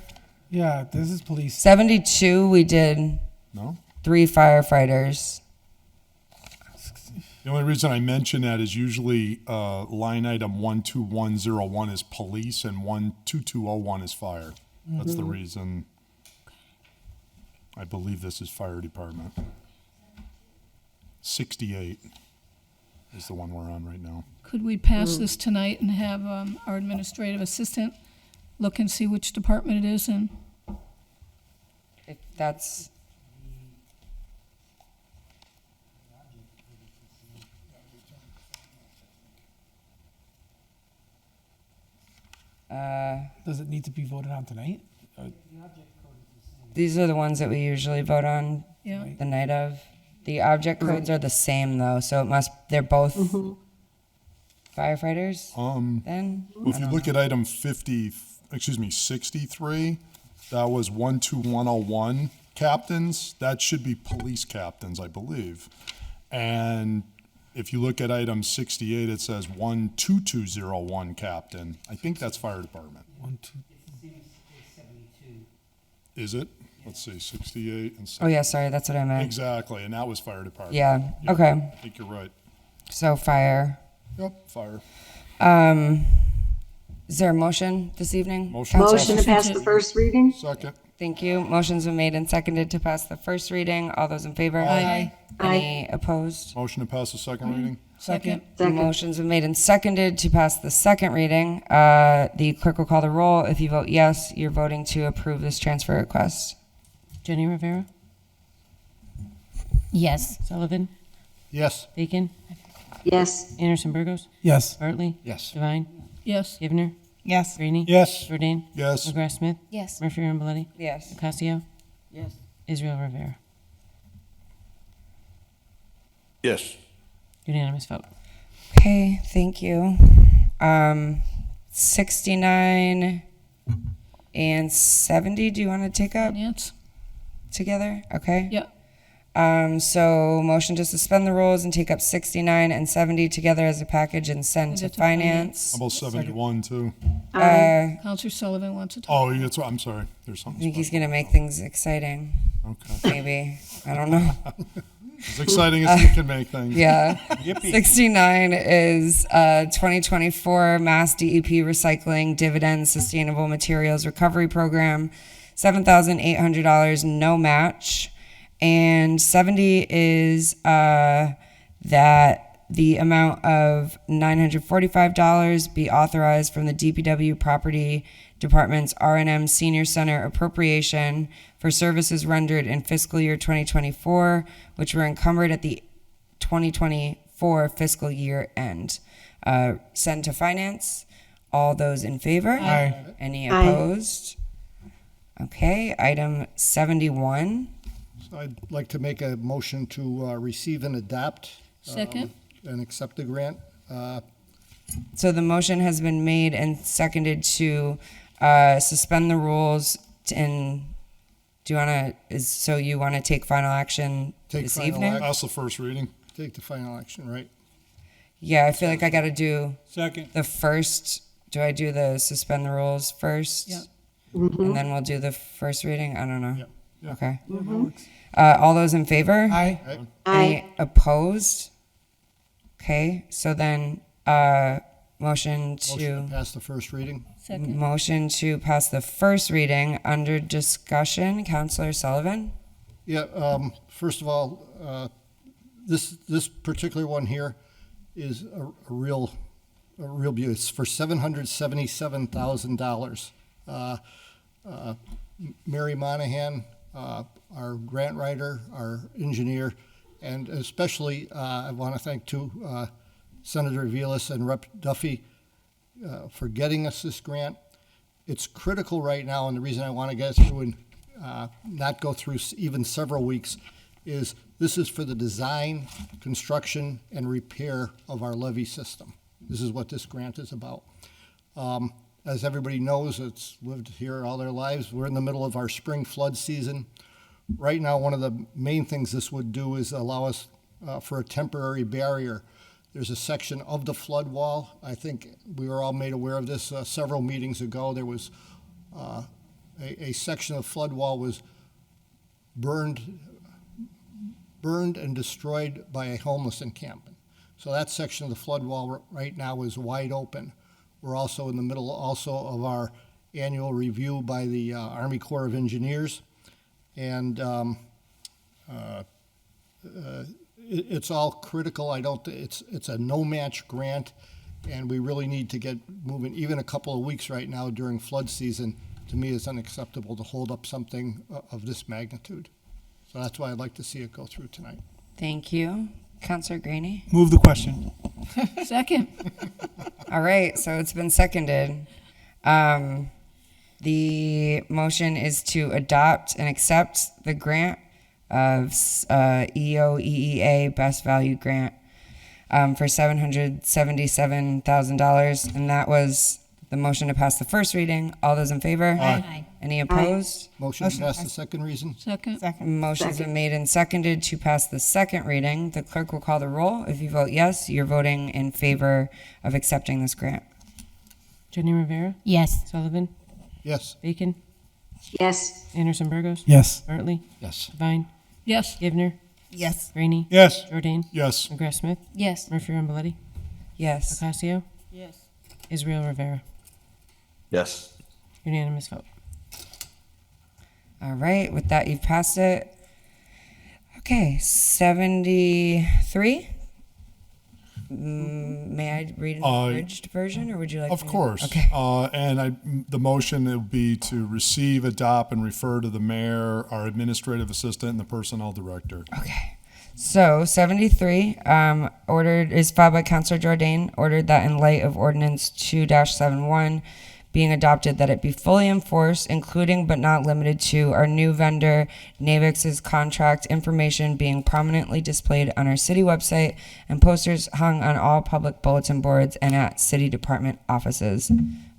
Yeah, this is police. 72, we did No? 3 firefighters. The only reason I mention that is usually line item 12101 is police and 12201 is fire. That's the reason I believe this is fire department. 68 is the one we're on right now. Could we pass this tonight and have our administrative assistant look and see which department it is in? If that's. Does it need to be voted on tonight? These are the ones that we usually vote on Yeah. the night of. The object codes are the same though, so they're both firefighters then? If you look at item 63, that was 12101 captains. That should be police captains, I believe. And if you look at item 68, it says 12201 captain. I think that's fire department. Is it? Let's see, 68 and 70. Oh yeah, sorry, that's what I meant. Exactly, and that was fire department. Yeah, Yep, okay. I think you're right. So fire. Yep, fire. Is there a motion this evening? Motion. Motion to pass the first reading? Second. Thank you. Motion's been made and seconded to pass the first reading. All those in favor? Aye. Any opposed? Motion to pass the second reading? Second. Second. Motion's been made and seconded to pass the second reading. The clerk will call the roll. If you vote yes, you're voting to approve this transfer request. Jenny Rivera? Yes. Sullivan, Yes. Bacon, Yes. Anderson Burgos, Yes. Bartley, Yes. Devine, Yes. Givner, Yes. Rainey, Yes. Jordan, Yes. McGrath Smith, Yes. Murphy Ramboletti, Yes. Ocasio, Yes. Israel Rivera. Yes. Unanimous vote. Okay, thank you. 69 and 70, do you want to take up Finance? together? Okay. Yeah. So motion to suspend the rules and take up 69 and 70 together as a package and send to finance. How about 71 too? Counselor Sullivan wants to talk. Oh, that's what, I'm sorry. There's I something. think he's gonna make things exciting. Okay. Maybe. I don't know. As exciting as you can make things. Yeah. Yippee. 69 is 2024 Mass DEP Recycling Dividend Sustainable Materials Recovery Program, $7,800, no match. And 70 is that the amount of $945 be authorized from the DPW Property Department's R&M Senior Center appropriation for services rendered in fiscal year 2024, which were encumbered at the 2024 fiscal year end. Send to finance. All those in favor? Aye. Any Aye. opposed? Okay, item 71. So I'd like to make a motion to receive and adopt. Second. And accept the grant. So the motion has been made and seconded to suspend the rules and do you want to, so you want to take final action Take this final evening? action. That's the first reading. Take the final action, right? Yeah, I feel like I got to do Second. the first, do I do the suspend the rules first? Yeah. And then we'll do the first reading? I don't know. Yeah. Yeah. Okay. All those in favor? Aye. Any opposed? Okay, so then, motion Motion to to, pass the first reading. Second. motion to pass the first reading under discussion, Counselor Sullivan? Yeah, first of all, this particular one here is a real beauty. It's for $777,000. Mary Monahan, our grant writer, our engineer, and especially I want to thank too Senator Vilas and Rep. Duffy for getting us this grant. It's critical right now, and the reason I want to get it through and not go through even several weeks is this is for the design, construction, and repair of our levee system. This is what this grant is about. As everybody knows, it's lived here all their lives. We're in the middle of our spring flood season. Right now, one of the main things this would do is allow us for a temporary barrier. There's a section of the flood wall. I think we were all made aware of this several meetings ago. There was a section of the flood wall was burned and destroyed by a homeless encampment. So that section of the flood wall right now is wide open. We're also in the middle also of our annual review by the Army Corps of Engineers. And it's all critical. It's a no-match grant, and we really need to get moving. Even a couple of weeks right now during flood season, to me, is unacceptable to hold up something of this magnitude. So that's why I'd like to see it go through tonight. Thank you. Counselor Graney? Move the question. Second. All right, so it's been seconded. The motion is to adopt and accept the grant of EOEEA Best Value Grant for $777,000, and that was the motion to pass the first reading. All those in favor? Aye. Any opposed? Motion to pass the second reason? Second. Motion's been made and seconded to pass the second reading. The clerk will call the roll. If you vote yes, you're voting in favor of accepting this grant. Jenny Rivera, Yes. Sullivan, Yes. Bacon, Yes. Anderson Burgos, Yes. Bartley, Yes. Devine, Yes. Givner, Yes. Rainey, Yes. Jordan, Yes. McGrath Smith, Yes. Murphy Ramboletti, Yes. Ocasio, Yes. Israel Rivera. Yes. Unanimous vote. All right, with that, you've passed it. Okay, 73. May I read an abridged version, or would you like Of me to- course. Okay. The motion would be to receive, adopt, and refer to the mayor, our administrative assistant, and the personnel director. Okay. So 73 ordered is filed by Councilor Jordan, ordered that in light of Ordinance 2-71 being adopted, that it be fully enforced, including but not limited to our new vendor Navix's contract information being prominently displayed on our city website and posters hung on all public bulletin boards and at city department offices.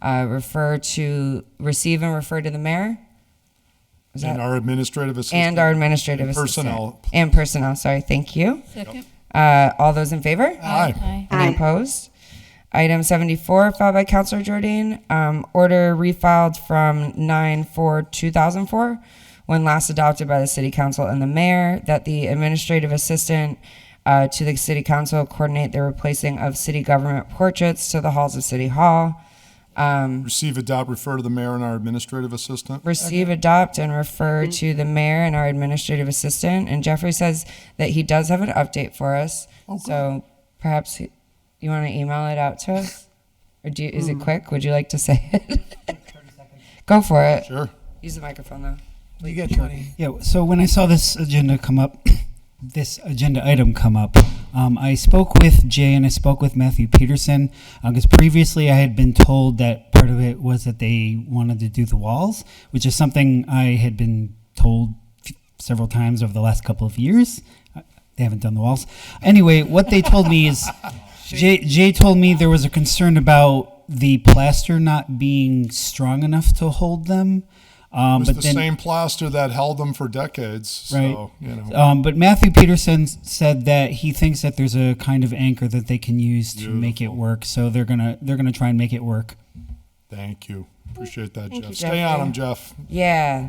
Receive and refer to the mayor. And our administrative assistant. And our administrative personnel. assistant. And personnel, sorry, thank you. Second. All those in favor? Aye. Any opposed? Item 74, filed by Councilor Jordan, order refiled from 9/4/2004, when last adopted by the city council and the mayor, that the administrative assistant to the city council coordinate the replacing of city government portraits to the halls of City Hall. Receive, adopt, refer to the mayor and our administrative assistant. Receive, adopt, and refer to the mayor and our administrative assistant. And Jeffrey says that he does have an update for us. So perhaps you want to email it out to us? Or is it quick? Would you like to say it? Go for it. Sure. Use the microphone, though. You get 20. Yeah, so when I saw this agenda item come up, I spoke with Jay and I spoke with Matthew Peterson, because previously I had been told that part of it was that they wanted to do the walls, which is something I had been told several times over the last couple of years. They haven't done the walls. Anyway, what they told me is, Jay told me there was a concern about the plaster not being strong enough to hold them. It was the same plaster that held them for decades. Right. So, you know. But Matthew Peterson said that he thinks that there's a kind of anchor that they can use to make it work. So they're gonna try and make it work. Thank you. Appreciate that, Thank Jeff. you, Stay on Jeffrey. him, Jeff. Yeah.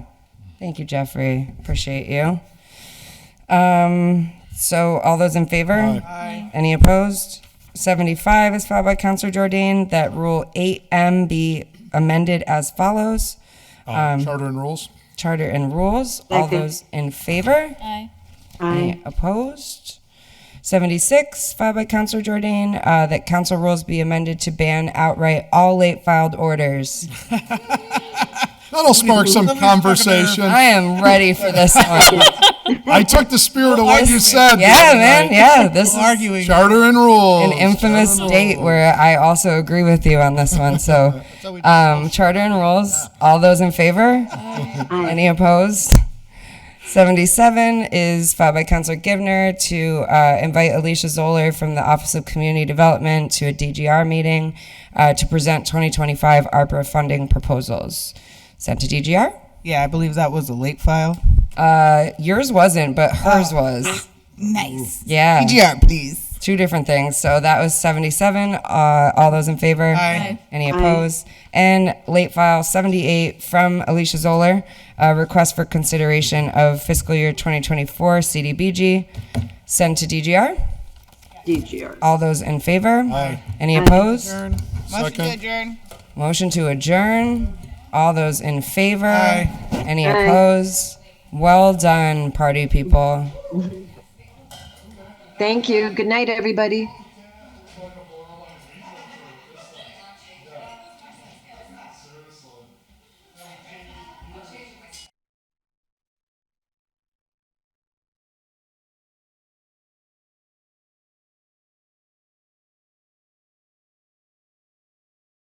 Thank you, Jeffrey. Appreciate you. So all those in favor? Aye. Any opposed? 75 is filed by Councilor Jordan, that Rule 8M be amended as follows. Charter and rules. Charter and rules. All Second. those in favor? Aye. Any opposed? 76, filed by Councilor Jordan, that council rules be amended to ban outright all late filed orders. That'll spark some conversation. I am ready for this one. I took the spirit of what you said. Yeah, man. Yeah, this is Arguing. Charter and rules. an infamous date where I also agree with you on this one. So, charter and rules. All those in favor? Any opposed? 77 is filed by Councilor Givner to invite Alicia Zoller from the Office of Community Development to a DGR meeting to present 2025 ARPA funding proposals. Sent to DGR? Yeah, I believe that was a late file. Yours wasn't, but hers was. Nice. Yeah. DGR, please. Two different things. So that was 77. All those in favor? Aye. Any opposed? And late file 78 from Alicia Zoller, request for consideration of fiscal year 2024 CDBG. Sent to DGR. DGR. All those in favor? Aye. Any opposed? Motion to Second. adjourn. Motion to adjourn. All those in favor? Aye. Any Aye. opposed? Well done, party people. Thank you. Good night, everybody.